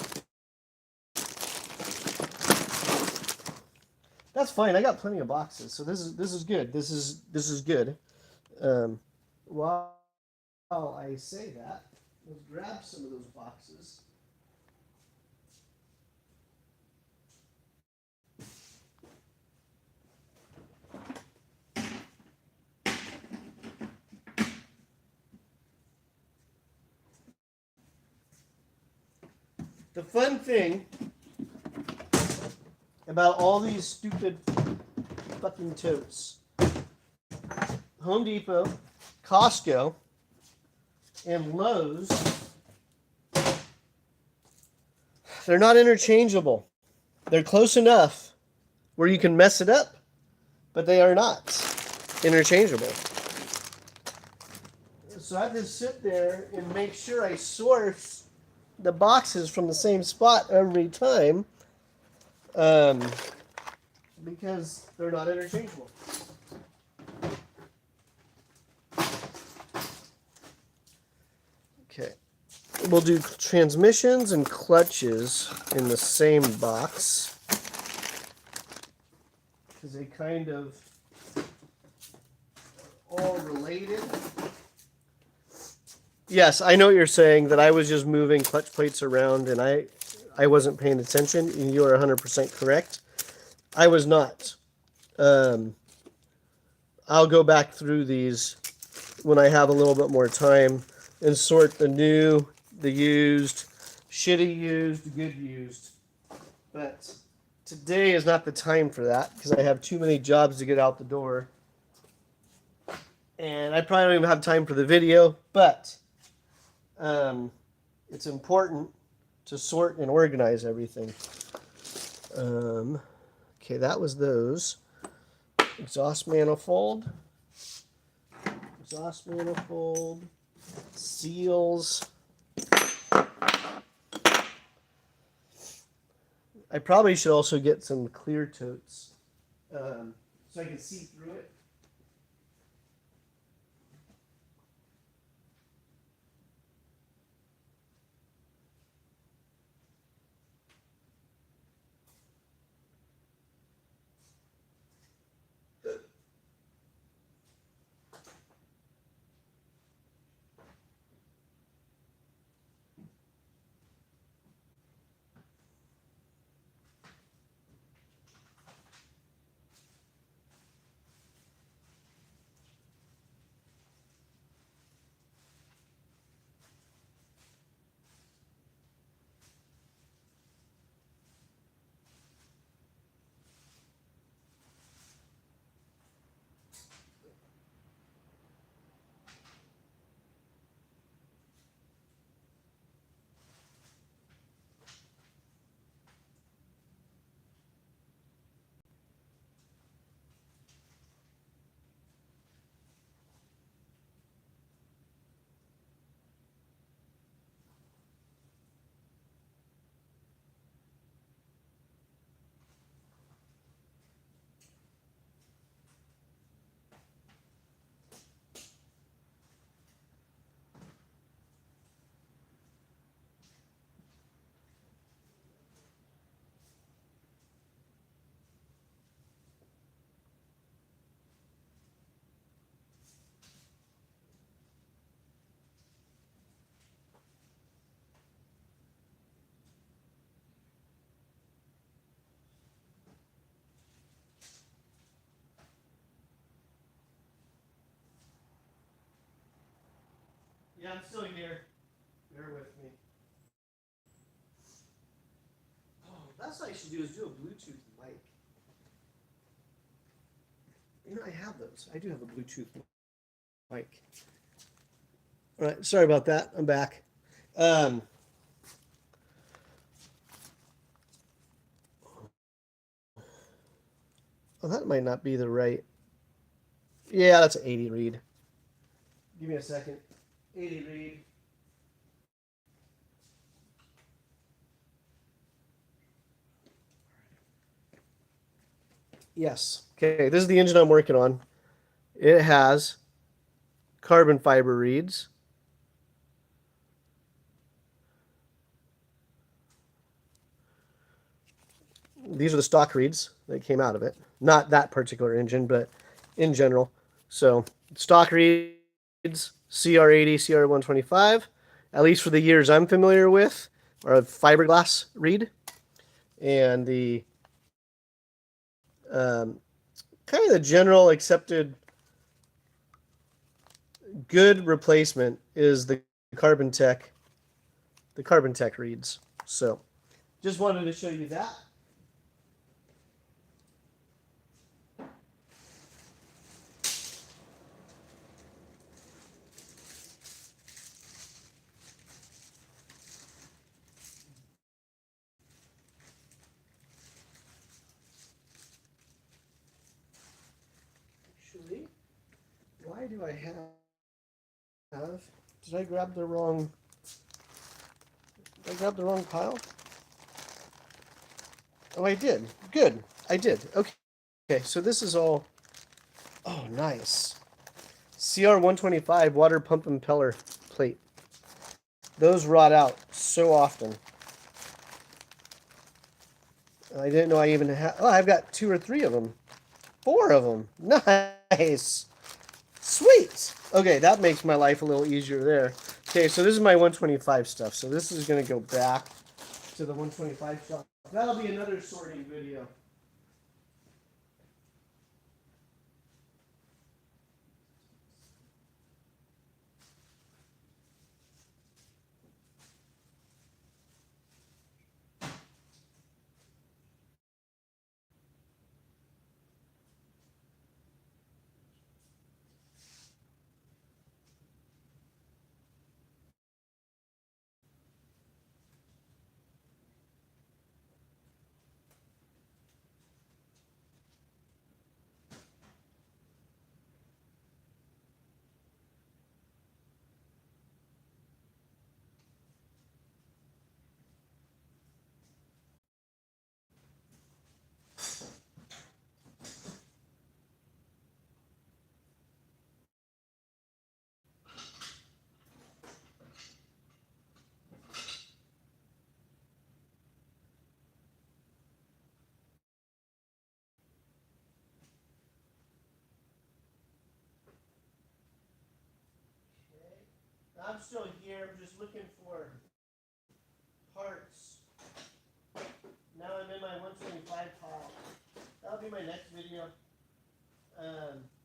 That's fine. I got plenty of boxes, so this is good. This is good. While I say that, let's grab some of those boxes. The fun thing about all these stupid fucking totes, Home Depot, Costco, and Lowe's, they're not interchangeable. They're close enough where you can mess it up, but they are not interchangeable. So I have to sit there and make sure I source the boxes from the same spot every time, because they're not interchangeable. Okay, we'll do transmissions and clutches in the same box because they kind of all related. Yes, I know what you're saying, that I was just moving clutch plates around and I wasn't paying attention, and you are 100% correct. I was not. I'll go back through these when I have a little bit more time and sort the new, the used, shitty used, good used. But today is not the time for that because I have too many jobs to get out the door. And I probably don't even have time for the video, but it's important to sort and organize everything. Okay, that was those. Exhaust manifold, seals. I probably should also get some clear totes so I can see through it. Yeah, I'm still here. Bear with me. Oh, that's what I should do is do a Bluetooth mic. You know, I have those. I do have a Bluetooth Mike. All right, sorry about that. I'm back. Um, well, that might not be the right. Yeah, that's an 80 read. Give me a second. 80 read. Yes. Okay, this is the engine I'm working on. It has carbon fiber reeds. These are the stock reeds that came out of it. Not that particular engine, but in general. So stock reeds, CR80, CR125, at least for the years I'm familiar with, are a fiberglass reed. And the kind of the general accepted good replacement is the Carbon Tech, reeds. So just wanted to show you that. Actually, why do I have? Did I grab the wrong? Did I grab the wrong pile? Oh, I did. Good. I did. Okay. Okay. So this is all. Oh, nice. CR125 water pump impeller plate. Those rot out so often. I didn't know I even had. Oh, I've got 2 or 3 of them. 4 of them. Nice. Sweet. Okay, that makes my life a little easier there. Okay, so this is my 125 stuff. So this is going to go back to the 125 stuff. That'll be another sorting video. I'm still here. I'm just looking for parts. Now I'm in my 125 pile. That'll be my next video.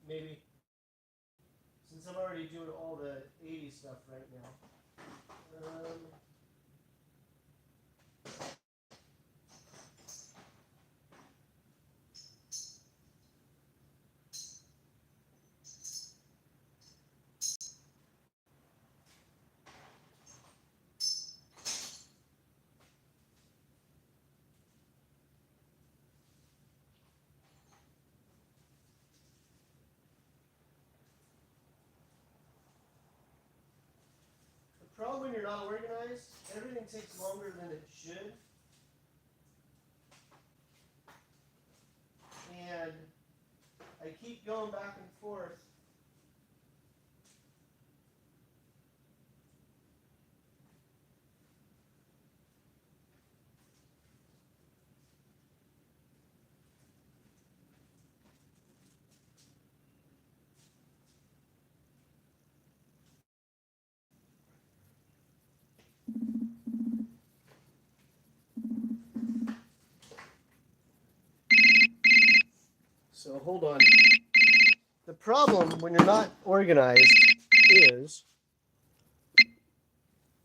Maybe. Since I'm already doing all the 80 stuff right now. The problem when you're not organized, everything takes longer than it should. And I keep going back and forth. So hold on. The problem when you're not organized is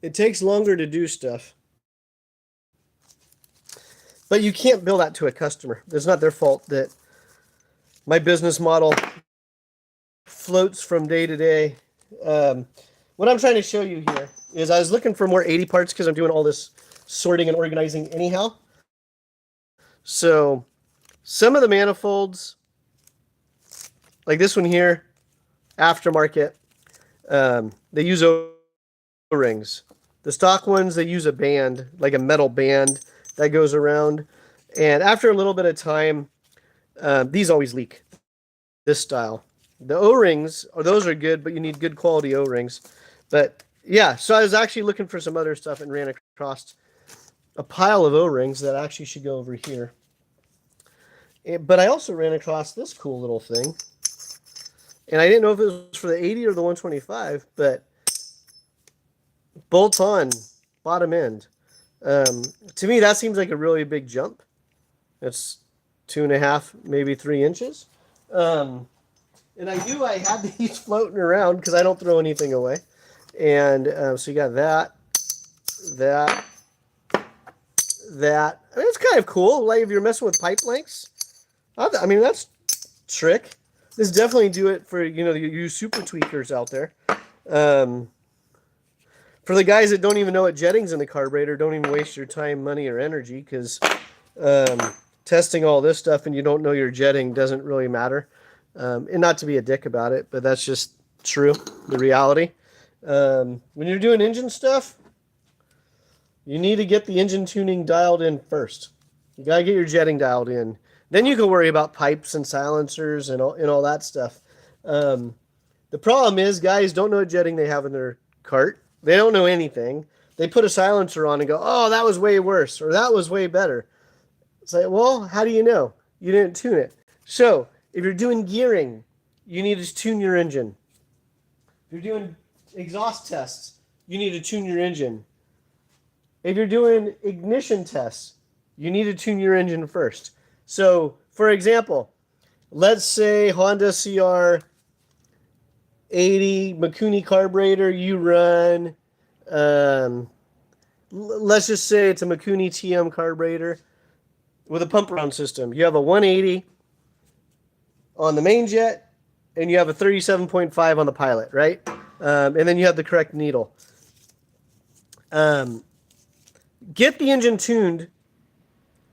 it takes longer to do stuff. But you can't bill that to a customer. It's not their fault that my business model floats from day to day. What I'm trying to show you here is I was looking for more 80 parts because I'm doing all this sorting and organizing anyhow. So some of the manifolds, like this one here, aftermarket, they use O-rings. The stock ones, they use a band, like a metal band that goes around. And after a little bit of time, these always leak, this style. The O-rings, those are good, but you need good quality O-rings. But yeah, so I was actually looking for some other stuff and ran across a pile of O-rings that actually should go over here. But I also ran across this cool little thing. And I didn't know if it was for the 80 or the 125, but bolt-on bottom end. To me, that seems like a really big jump. It's 2.5, maybe 3 inches. And I knew I had these floating around because I don't throw anything away. And so you got that. I mean, it's kind of cool. Like if you're messing with pipe lengths, I mean, that's trick. This definitely do it for, you super tweakers out there. For the guys that don't even know what jetting's in the carburetor, don't even waste your time, money, or energy, because testing all this stuff and you don't know your jetting doesn't really matter. And not to be a dick about it, but that's just true, the reality. When you're doing engine stuff, you need to get the engine tuning dialed in first. You got to get your jetting dialed in. Then you can worry about pipes and silencers and all that stuff. The problem is guys don't know what jetting they have in their cart. They don't know anything. They put a silencer on and go, oh, that was way worse, or that was way better. It's like, well, how do you know? You didn't tune it. So if you're doing gearing, you need to tune your engine. If you're doing exhaust tests, you need to tune your engine. If you're doing ignition tests, you need to tune your engine first. So, for example, let's say Honda CR80 Mikuni carburetor, you run, let's just say it's a Mikuni TM carburetor with a pump around system. You have a 180 on the main jet, and you have a 37.5 on the pilot, right? And then you have the correct needle. Get the engine tuned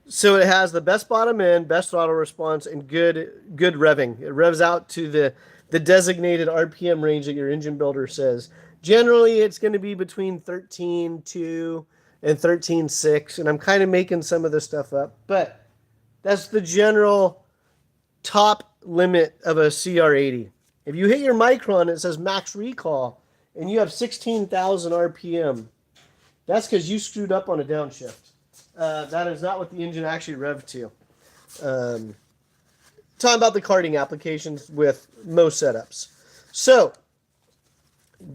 so it has the best bottom end, best throttle response, and good revving. It revs out to the designated RPM range that your engine builder says. Generally, it's going to be between 13.2 and 13.6, and I'm kind of making some of this stuff up, but that's the general top limit of a CR80. If you hit your micron, it says max recall, and you have 16,000 RPM. That's because you screwed up on a downshift. That is not what the engine actually revved to. Talking about the karting applications with most setups. So,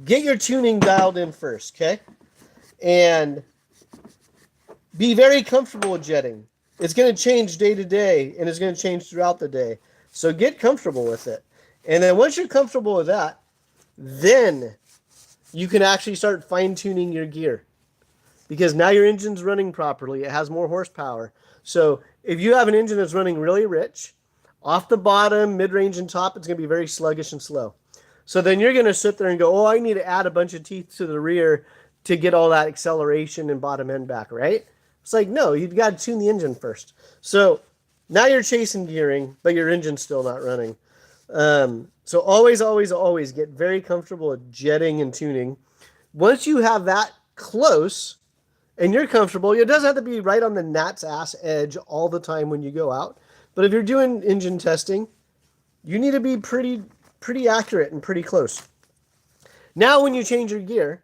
get your tuning dialed in first, okay? And be very comfortable with jetting. It's going to change day to day, and it's going to change throughout the day. So get comfortable with it. And then once you're comfortable with that, then you can actually start fine-tuning your gear. Because now your engine's running properly. It has more horsepower. So if you have an engine that's running really rich, off the bottom, mid-range, and top, it's going to be very sluggish and slow. So then you're going to sit there and go, oh, I need to add a bunch of teeth to the rear to get all that acceleration and bottom end back, right? It's like, no, you've got to tune the engine first. So now you're chasing gearing, but your engine's still not running. So always, always, always get very comfortable with jetting and tuning. Once you have that close and you're comfortable, it doesn't have to be right on the gnat's ass edge all the time when you go out. But if you're doing engine testing, you need to be pretty accurate and pretty close. Now when you change your gear,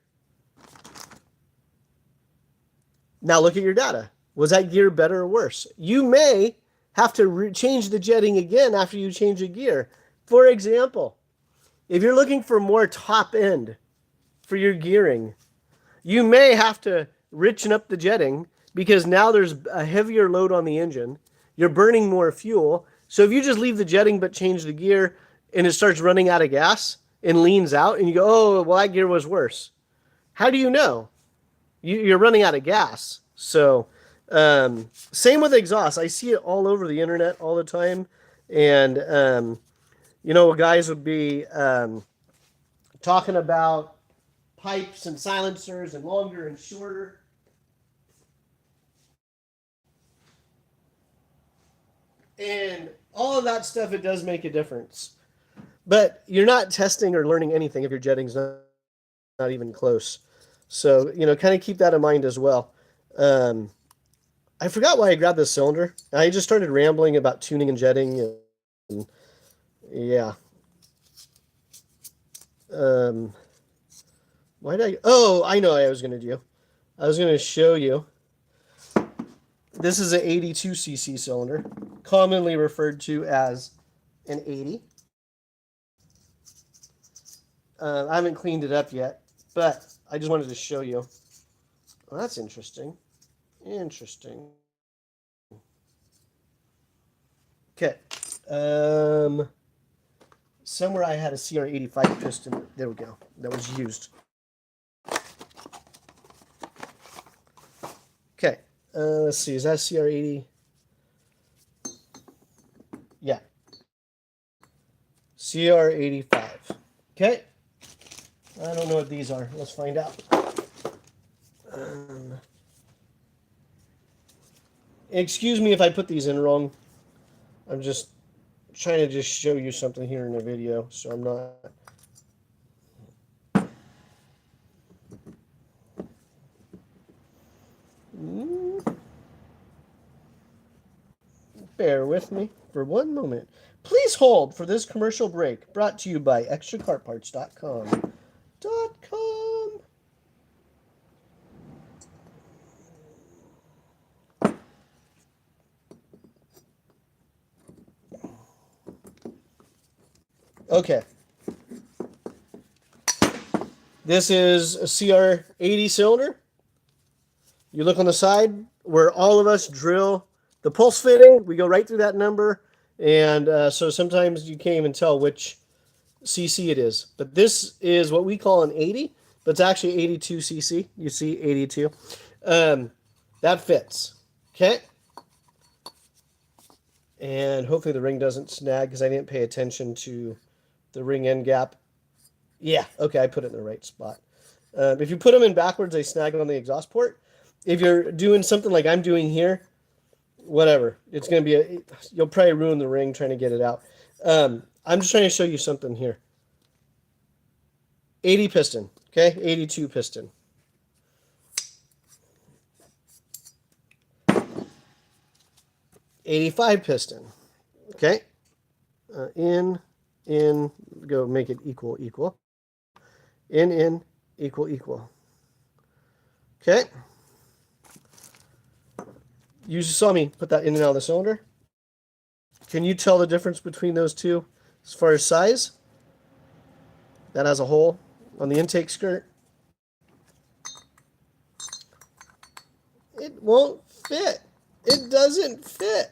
now look at your data. Was that gear better or worse? You may have to change the jetting again after you change a gear. For example, if you're looking for more top end for your gearing, you may have to richen up the jetting because now there's a heavier load on the engine. You're burning more fuel. So if you just leave the jetting but change the gear and it starts running out of gas and leans out and you go, oh, well, that gear was worse. How do you know? You're running out of gas. So same with exhaust. I see it all over the internet all the time. And You know, guys would be talking about pipes and silencers and longer and shorter. And all of that stuff, it does make a difference. But you're not testing or learning anything if your jetting's not even close. So, you know, kind of keep that in mind as well. Um, I forgot why I grabbed this cylinder. I just started rambling about tuning and jetting. And yeah. Um, why did I? Oh, I know what I was going to do. I was going to show you. This is an 82cc cylinder, commonly referred to as an 80. I haven't cleaned it up yet, but I just wanted to show you. Well, that's interesting. Interesting. Okay. Somewhere I had a CR85 piston. There we go. That was used. Okay. Let's see. Is that CR80? Yeah. CR85. Okay. I don't know what these are. Let's find out. Excuse me if I put these in wrong. I'm just trying to just show you something here in the video, so I'm not. Bear with me for one moment. Please hold for this commercial break, brought to you by extrakartparts.com. .com. Okay. This is a CR80 cylinder. You look on the side where all of us drill the pulse fitting. We go right through that number. And so sometimes you can't even tell which cc it is. But this is what we call an 80, but it's actually 82 cc. You see 82. That fits. Okay. And hopefully the ring doesn't snag because I didn't pay attention to the ring end gap. Yeah, okay, I put it in the right spot. If you put them in backwards, they snag on the exhaust port. If you're doing something like I'm doing here, whatever, it's going to be you'll probably ruin the ring trying to get it out. I'm just trying to show you something here. 80 piston, okay, 82 piston. '85 piston, okay. In, go make it equal, equal. In, equal, equal. Okay. You just saw me put that in and out of the cylinder. Can you tell the difference between those two as far as size? That has a hole on the intake skirt. It won't fit. It doesn't fit.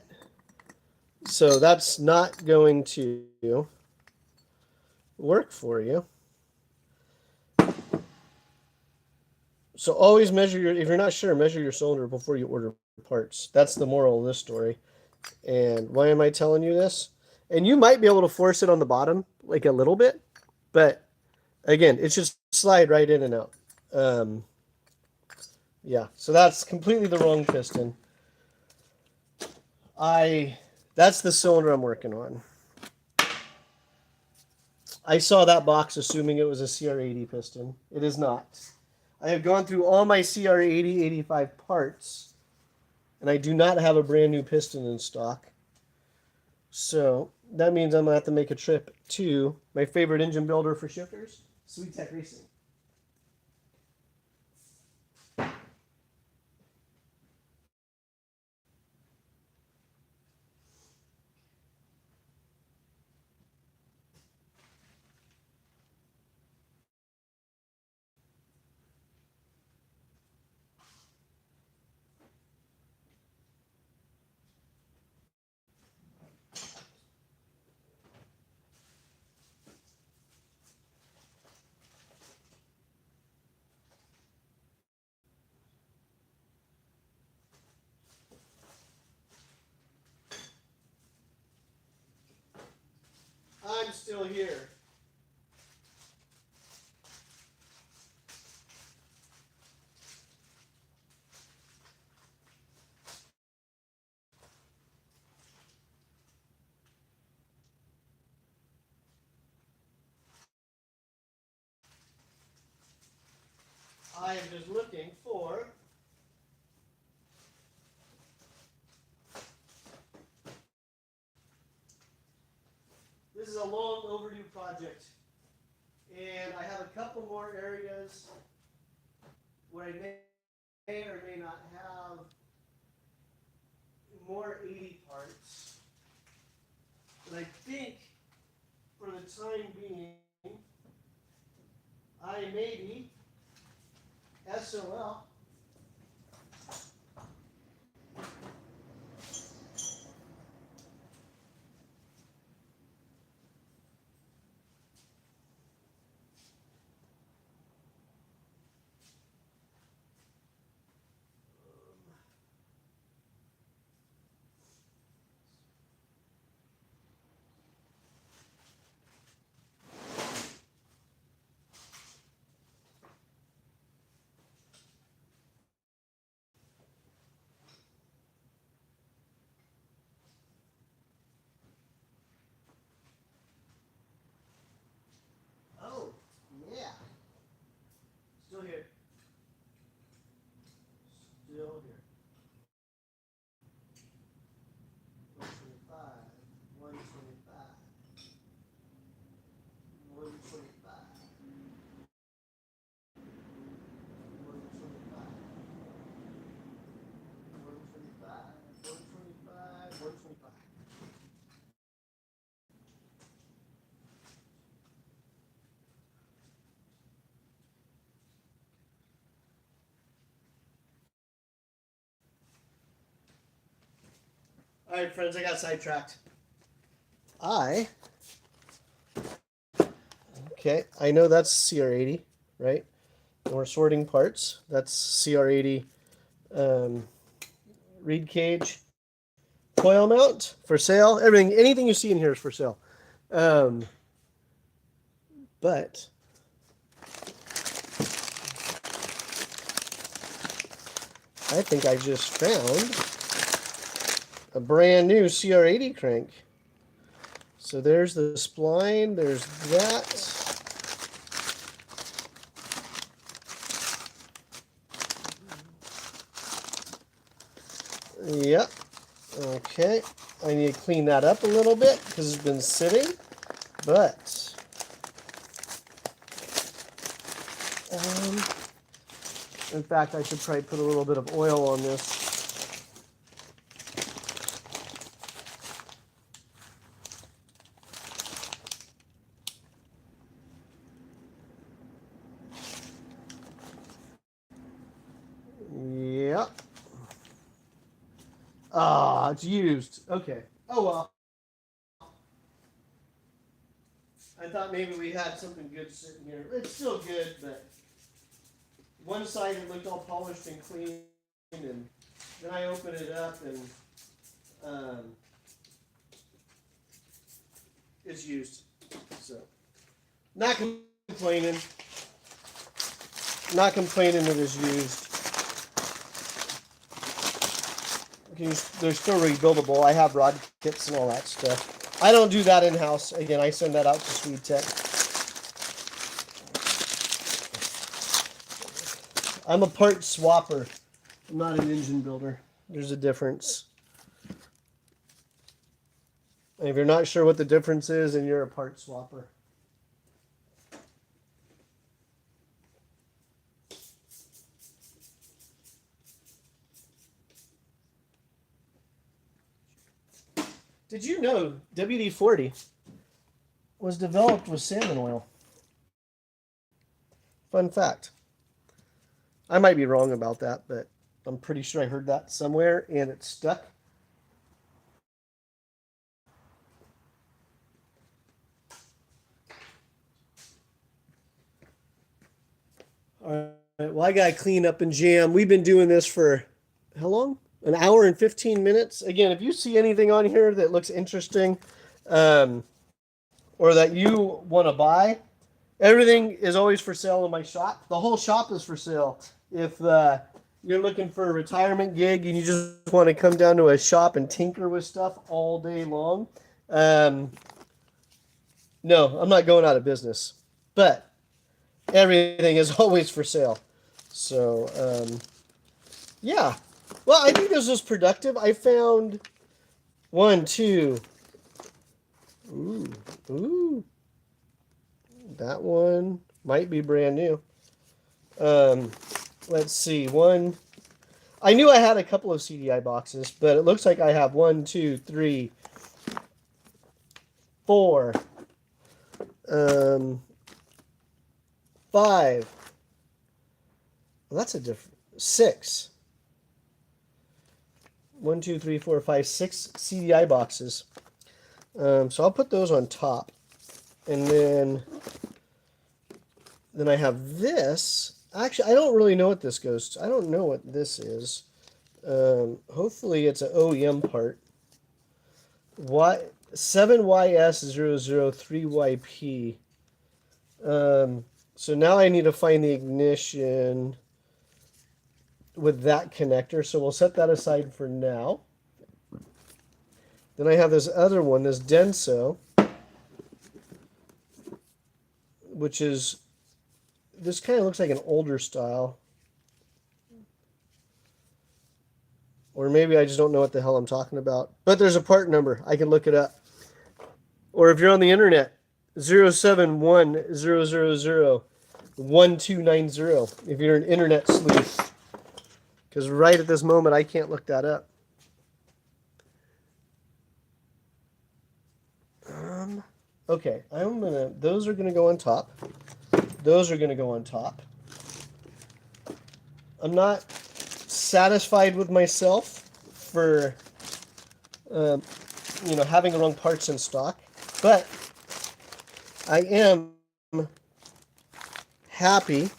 So that's not going to work for you. So always measure your, if you're not sure, measure your cylinder before you order parts. That's the moral of this story. And why am I telling you this? And you might be able to force it on the bottom, like a little bit, but again, it should slide right in and out. Yeah, so that's completely the wrong piston. That's the cylinder I'm working on. I saw that box assuming it was a CR80 piston. It is not. I have gone through all my CR80, 85 parts, and I do not have a brand new piston in stock. So that means I'm going to have to make a trip to my favorite engine builder for shifters, Sweet Tech Racing. still here. I am just looking for this is a long overdue project, and I have a couple more areas where I may or may not have more 80 parts. But I think for the time being, I may be SOL. Oh, yeah. Still here. Still here. 125. 125. 125. 125. 125. 125. All right, friends, I got sidetracked. I know that's CR80, right? And we're sorting parts. That's CR80 reed cage coil mount for sale. Anything you see in here is for sale. But I think I just found a brand new CR80 crank. So there's the spline, there's that. Yep. Okay. I need to clean that up a little bit because it's been sitting. But in fact, I should probably put a little bit of oil on this. Yep. Ah, it's used. Okay. Oh well. I thought maybe we had something good sitting here. It's still good, but one side it looked all polished and clean, and then I opened it up and it's used. So not complaining. Not complaining it is used. They're still rebuildable. I have rod kits and all that stuff. I don't do that in-house. Again, I send that out to Swede Tech. I'm a part swapper. I'm not an engine builder. There's a difference. And if you're not sure what the difference is, then you're a part swapper. Did you know WD-40 was developed with salmon oil? Fun fact. I might be wrong about that, but I'm pretty sure I heard that somewhere and it stuck. All right, well, I got to clean up and jam. We've been doing this for how long? An hour and 15 minutes. Again, if you see anything on here that looks interesting, or that you want to buy, everything is always for sale in my shop. The whole shop is for sale. If you're looking for a retirement gig and you just want to come down to a shop and tinker with stuff all day long, no, I'm not going out of business. But everything is always for sale. So, yeah. Well, I think this was productive. I found one, two. Ooh. That one might be brand new. Let's see. One. I knew I had a couple of CDI boxes, but it looks like I have 1, 2, 3, 4, 5. Well, that's a different 6. 1, 2, 3, 4, 5, 6 CDI boxes. So I'll put those on top, and then I have this. Actually, I don't really know what this goes to. I don't know what this is. Hopefully it's an OEM part. 7YS003YP. So now I need to find the ignition with that connector. So we'll set that aside for now. Then I have this other one, this Denso, which is, this kind of looks like an older style. Or maybe I just don't know what the hell I'm talking about. But there's a part number. I can look it up. Or if you're on the internet, 071001290 if you're an internet sleuth. Because right at this moment, I can't look that up. Okay, those are gonna go on top. Those are gonna go on top. I'm not satisfied with myself for, having the wrong parts in stock, but I am happy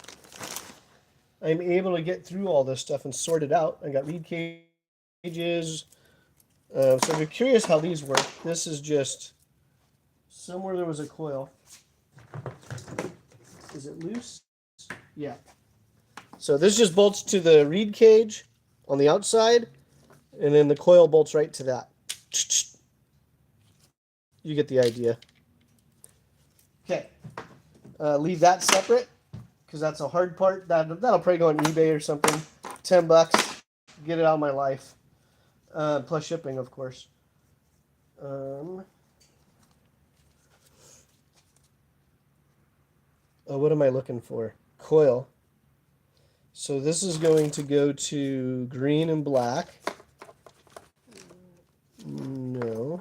I'm able to get through all this stuff and sort it out. I got reed cages. So if you're curious how these work, this is just somewhere there was a coil. Is it loose? Yeah. So this just bolts to the reed cage on the outside, and then the coil bolts right to that. You get the idea. Okay. Leave that separate, because that's a hard part. That'll probably go on eBay or something. $10. Get it out of my life. Plus shipping, of course. What am I looking for? Coil. So this is going to go to green and black. No.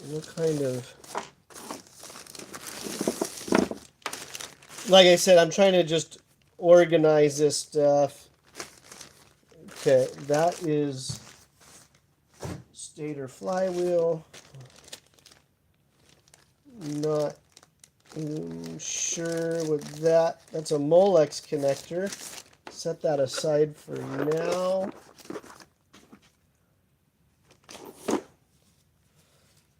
What kind of... Like I said, I'm trying to just organize this stuff. Okay, that is stator flywheel. Not sure with that. That's a Molex connector. Set that aside for now.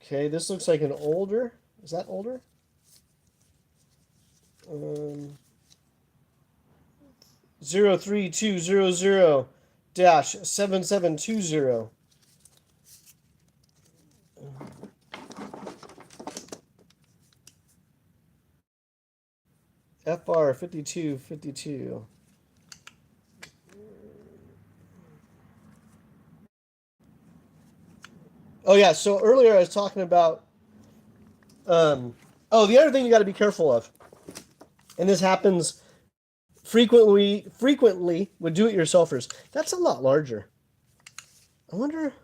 Okay, this looks like an older. Is that older? 03200-7720. FR 5252. Oh yeah, so earlier I was talking about the other thing you got to be careful of, and this happens frequently with do-it-yourselfers. That's a lot larger. I wonder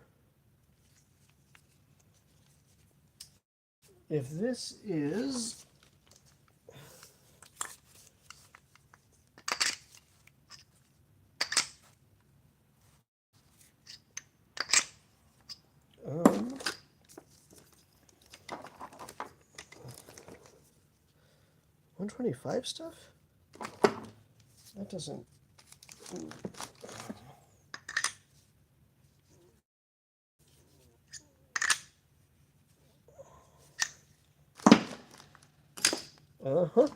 if this is... Um, 125 stuff? That doesn't... Uh-huh.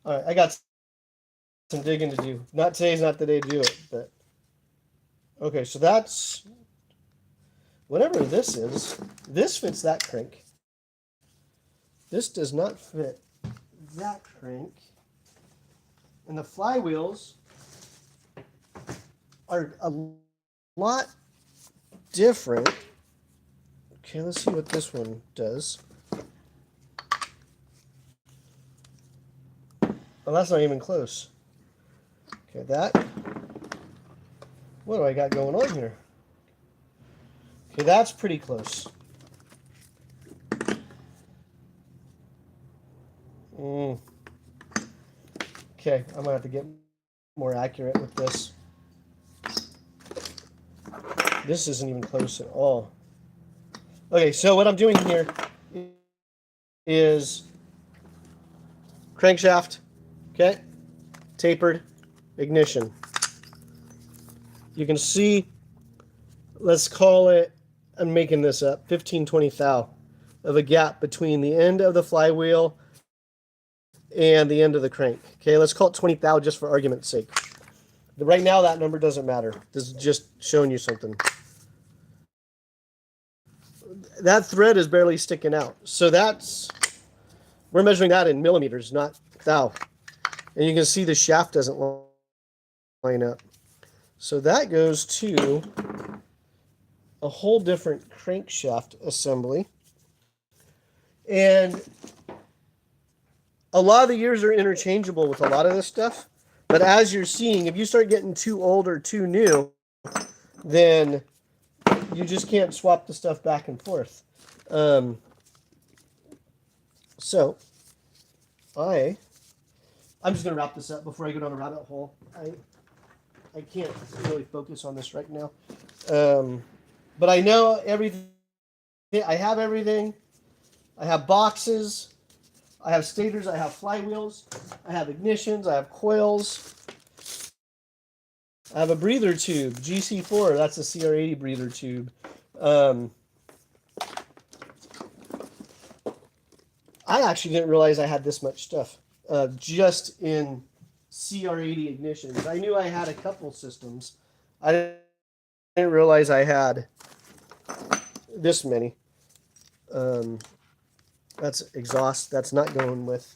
All right, I got some digging to do. Not today's not the day to do it, but okay. So that's whatever this is. This fits that crank. This does not fit that crank, and the flywheels are a lot different. Okay, let's see what this one does. Well, that's not even close. Okay, that. What do I got going on here? Okay, that's pretty close. Okay, I'm gonna have to get more accurate with this. This isn't even close at all. Okay, so what I'm doing here is crankshaft, okay, tapered, ignition. You can see, let's call it, I'm making this up, 15-20 thou of a gap between the end of the flywheel and the end of the crank. Okay, let's call it 20 thou just for argument's sake. Right now that number doesn't matter. This is just showing you something. That thread is barely sticking out. So that's, we're measuring that in millimeters, not thou. And you can see the shaft doesn't line up. So that goes to a whole different crankshaft assembly. And a lot of the gears are interchangeable with a lot of this stuff. But as you're seeing, if you start getting too old or too new, then you just can't swap the stuff back and forth. So I'm just going to wrap this up before I go down a rabbit hole. I can't really focus on this right now. But I know everything. I have everything. I have boxes. I have stators. I have flywheels. I have ignitions. I have coils. I have a breather tube, GC4. That's a CR80 breather tube. I actually didn't realize I had this much stuff just in CR80 ignitions. I knew I had a couple systems. I didn't realize I had this many. That's exhaust. That's not going with.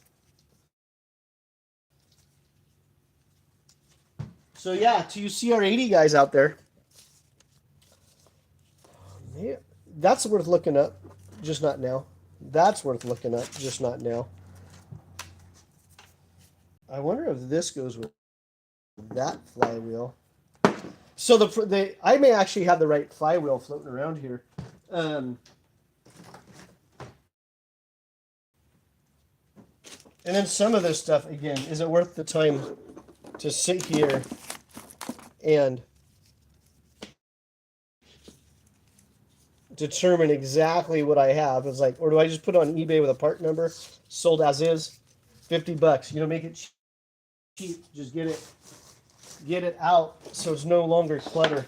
So yeah, to you CR80 guys out there, that's worth looking up, just not now. That's worth looking up, just not now. I wonder if this goes with that flywheel. So I may actually have the right flywheel floating around here. And then some of this stuff, again, is it worth the time to sit here and determine exactly what I have? It's like, or do I just put it on eBay with a part number, sold as is, $50? You know, make it cheap. Just get it out so it's no longer clutter.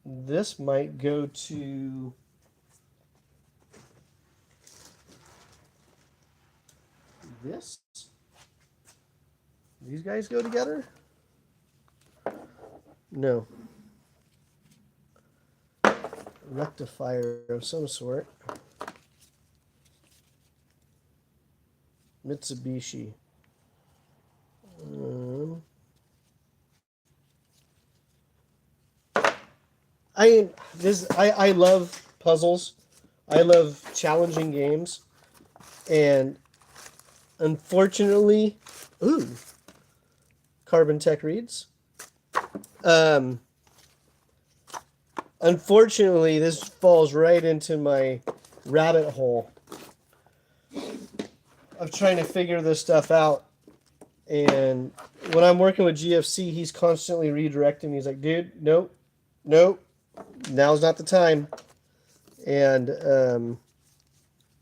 This might go to this. These guys go together? No. Rectifier of some sort. Mitsubishi. I love puzzles. I love challenging games. And unfortunately, Carbon Tech reads. Unfortunately, this falls right into my rabbit hole of trying to figure this stuff out. And when I'm working with GFC, he's constantly redirecting me. He's like, dude, nope, now's not the time. And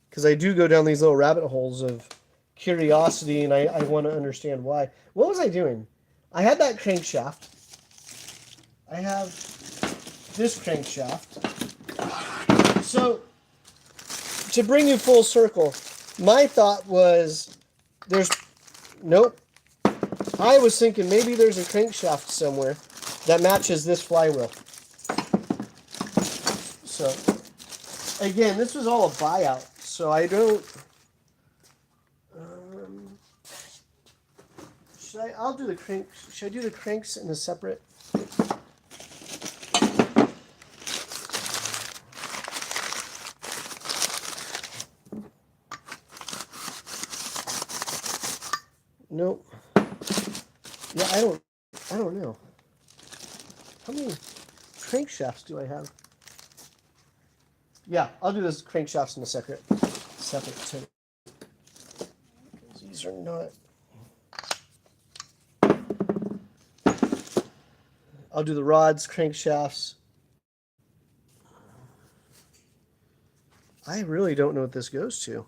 because I do go down these little rabbit holes of curiosity, and I want to understand why. What was I doing? I had that crankshaft. I have this crankshaft. So to bring you full circle, my thought was nope. I was thinking maybe there's a crankshaft somewhere that matches this flywheel. So, again, this was all a buyout, so I don't... I'll do the crank. Should I do the cranks in a separate? Nope. Yeah, I don't know. How many crankshafts do I have? Yeah, I'll do those crankshafts in a separate tank. These are not. I'll do the rods, crankshafts. I really don't know what this goes to.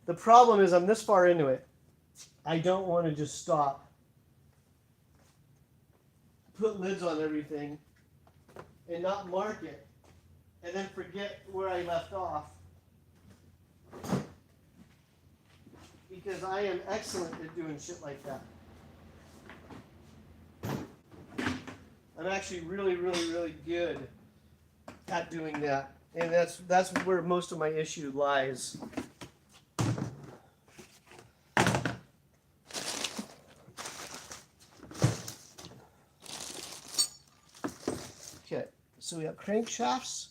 The problem is I'm this far into it. I don't want to just stop, put lids on everything, and not mark it, and then forget where I left off. Because I am excellent at doing shit like that. I'm actually really, really, really good at doing that. And that's where most of my issue lies. Okay, so we have crankshafts.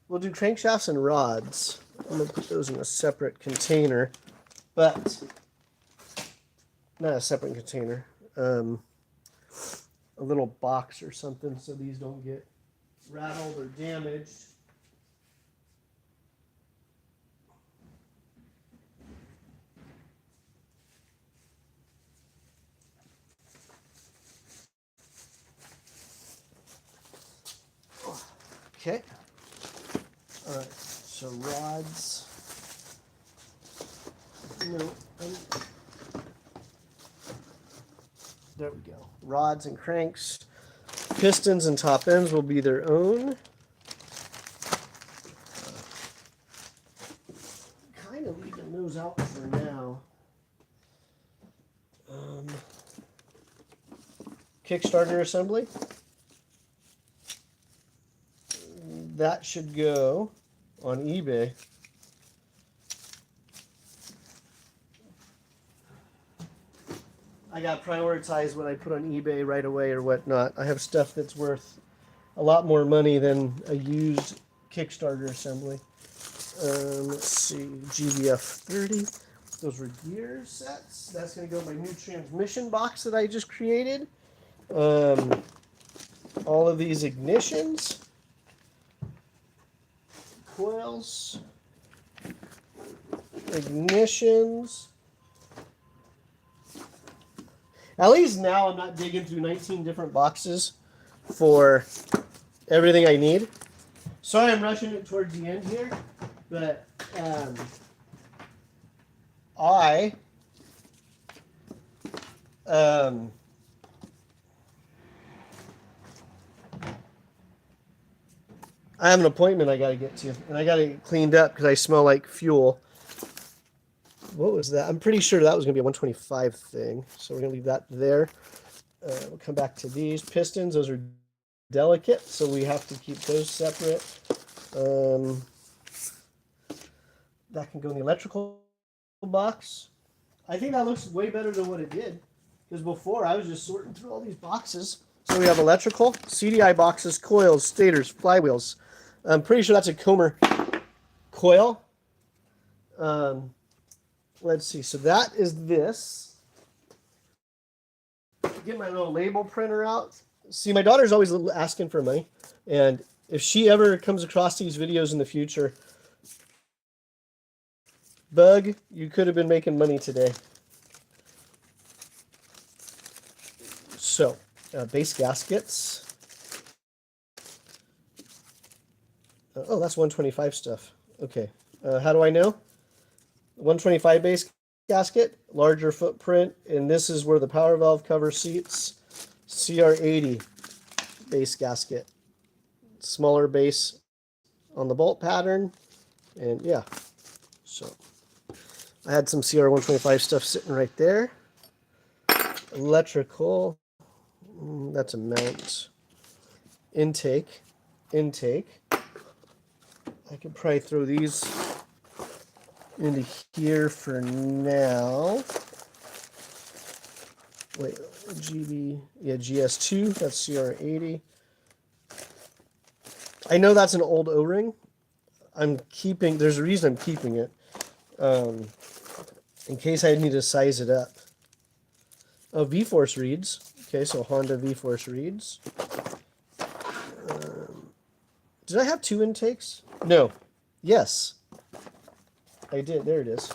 We'll do crankshafts and rods. I'm going to put those in a separate container, but not a separate container. A little box or something so these don't get rattled or damaged. Okay. All right. So rods. No. There we go. Rods and cranks. Pistons and top ends will be their own. Kind of leaving those out for now. Kickstarter assembly. That should go on eBay. I got to prioritize what I put on eBay right away or whatnot. I have stuff that's worth a lot more money than a used Kickstarter assembly. Let's see, GVF 30. Those were gear sets. That's going to go in my new transmission box that I just created. All of these ignitions. Coils. Ignitions. At least now I'm not digging through 19 different boxes for everything I need. Sorry I'm rushing it towards the end here, but I have an appointment I got to get to, and I got to get cleaned up because I smell like fuel. What was that? I'm pretty sure that was going to be a 125 thing. So we're going to leave that there. We'll come back to these pistons. Those are delicate, so we have to keep those separate. That can go in the electrical box. I think that looks way better than what it did. Because before, I was just sorting through all these boxes. So we have electrical, CDI boxes, coils, stators, flywheels. I'm pretty sure that's a Comer coil. Let's see. So that is this. Get my little label printer out. See, my daughter's always asking for money. And if she ever comes across these videos in the future, Bug, you could have been making money today. So, base gaskets. Oh, that's 125 stuff. Okay. How do I know? 125 base gasket, larger footprint, and this is where the power valve cover seats. CR80 base gasket, smaller base on the bolt pattern, and yeah. So I had some CR125 stuff sitting right there. Electrical, that's a mount. Intake. I could probably throw these into here for now. Wait, GB, yeah, GS2, that's CR80. I know that's an old O-ring. There's a reason I'm keeping it. In case I need to size it up. Oh, V-Force reeds. Okay, so Honda V-Force reeds. Did I have 2 intakes? No. Yes. I did. There it is.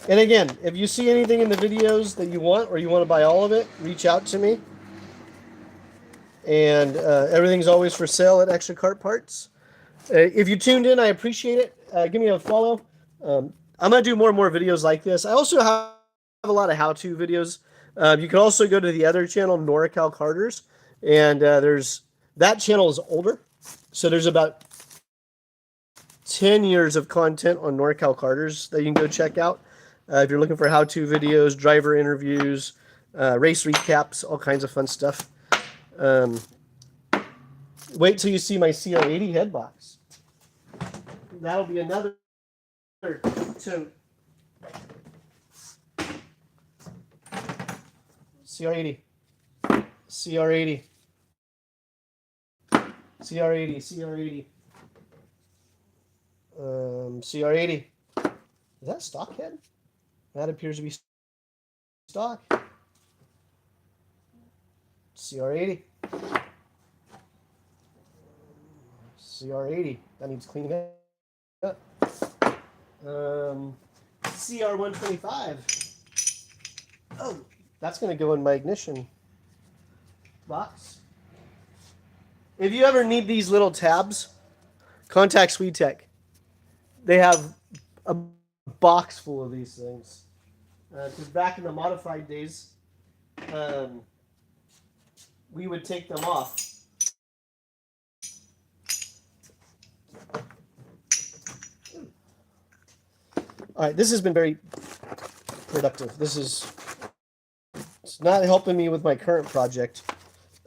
And again, if you see anything in the videos that you want or you want to buy all of it, reach out to me. And everything's always for sale at Extra Kart Parts. If you tuned in, I appreciate it. Give me a follow. I'm going to do more and more videos like this. I also have a lot of how-to videos. You can also go to the other channel, NorCal Carters. And that channel is older. So there's about 10 years of content on NorCal Carters that you can go check out. If you're looking for how-to videos, driver interviews, race recaps, all kinds of fun stuff. Wait till you see my CR80 head box. That'll be another tote. CR80. CR80. CR80. CR80. CR80. Is that stock head? That appears to be stock. CR80. CR80. That needs cleaning up. CR125. Oh, that's going to go in my ignition box. If you ever need these little tabs, contact SweeTech. They have a box full of these things. Because back in the modified days, we would take them off. All right, this has been very productive. It's not helping me with my current project,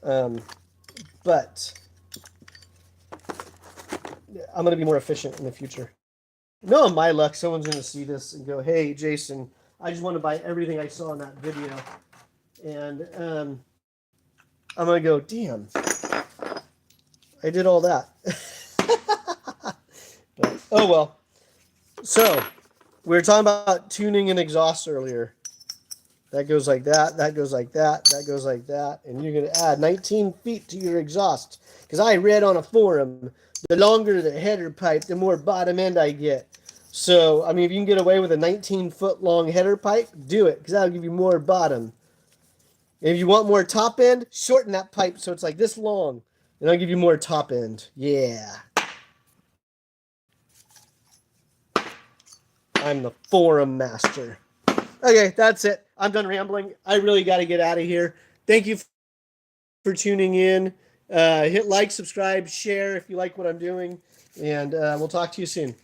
but I'm going to be more efficient in the future. No, my luck, someone's going to see this and go, hey, Jason, I just want to buy everything I saw in that video. And I'm going to go, damn, I did all that. But, oh, well. So, we were talking about tuning an exhaust earlier. That goes like that, that goes like that, that goes like that. And you're going to add 19 feet to your exhaust. Because I read on a forum, the longer the header pipe, the more bottom end I get. So, I mean, if you can get away with a 19-foot long header pipe, do it. Because that'll give you more bottom. If you want more top end, shorten that pipe so it's like this long. And I'll give you more top end. Yeah. I'm the forum master. Okay, that's it. I'm done rambling. I really got to get out of here. Thank you for tuning in. Hit like, subscribe, share if you like what I'm doing. And we'll talk to you soon.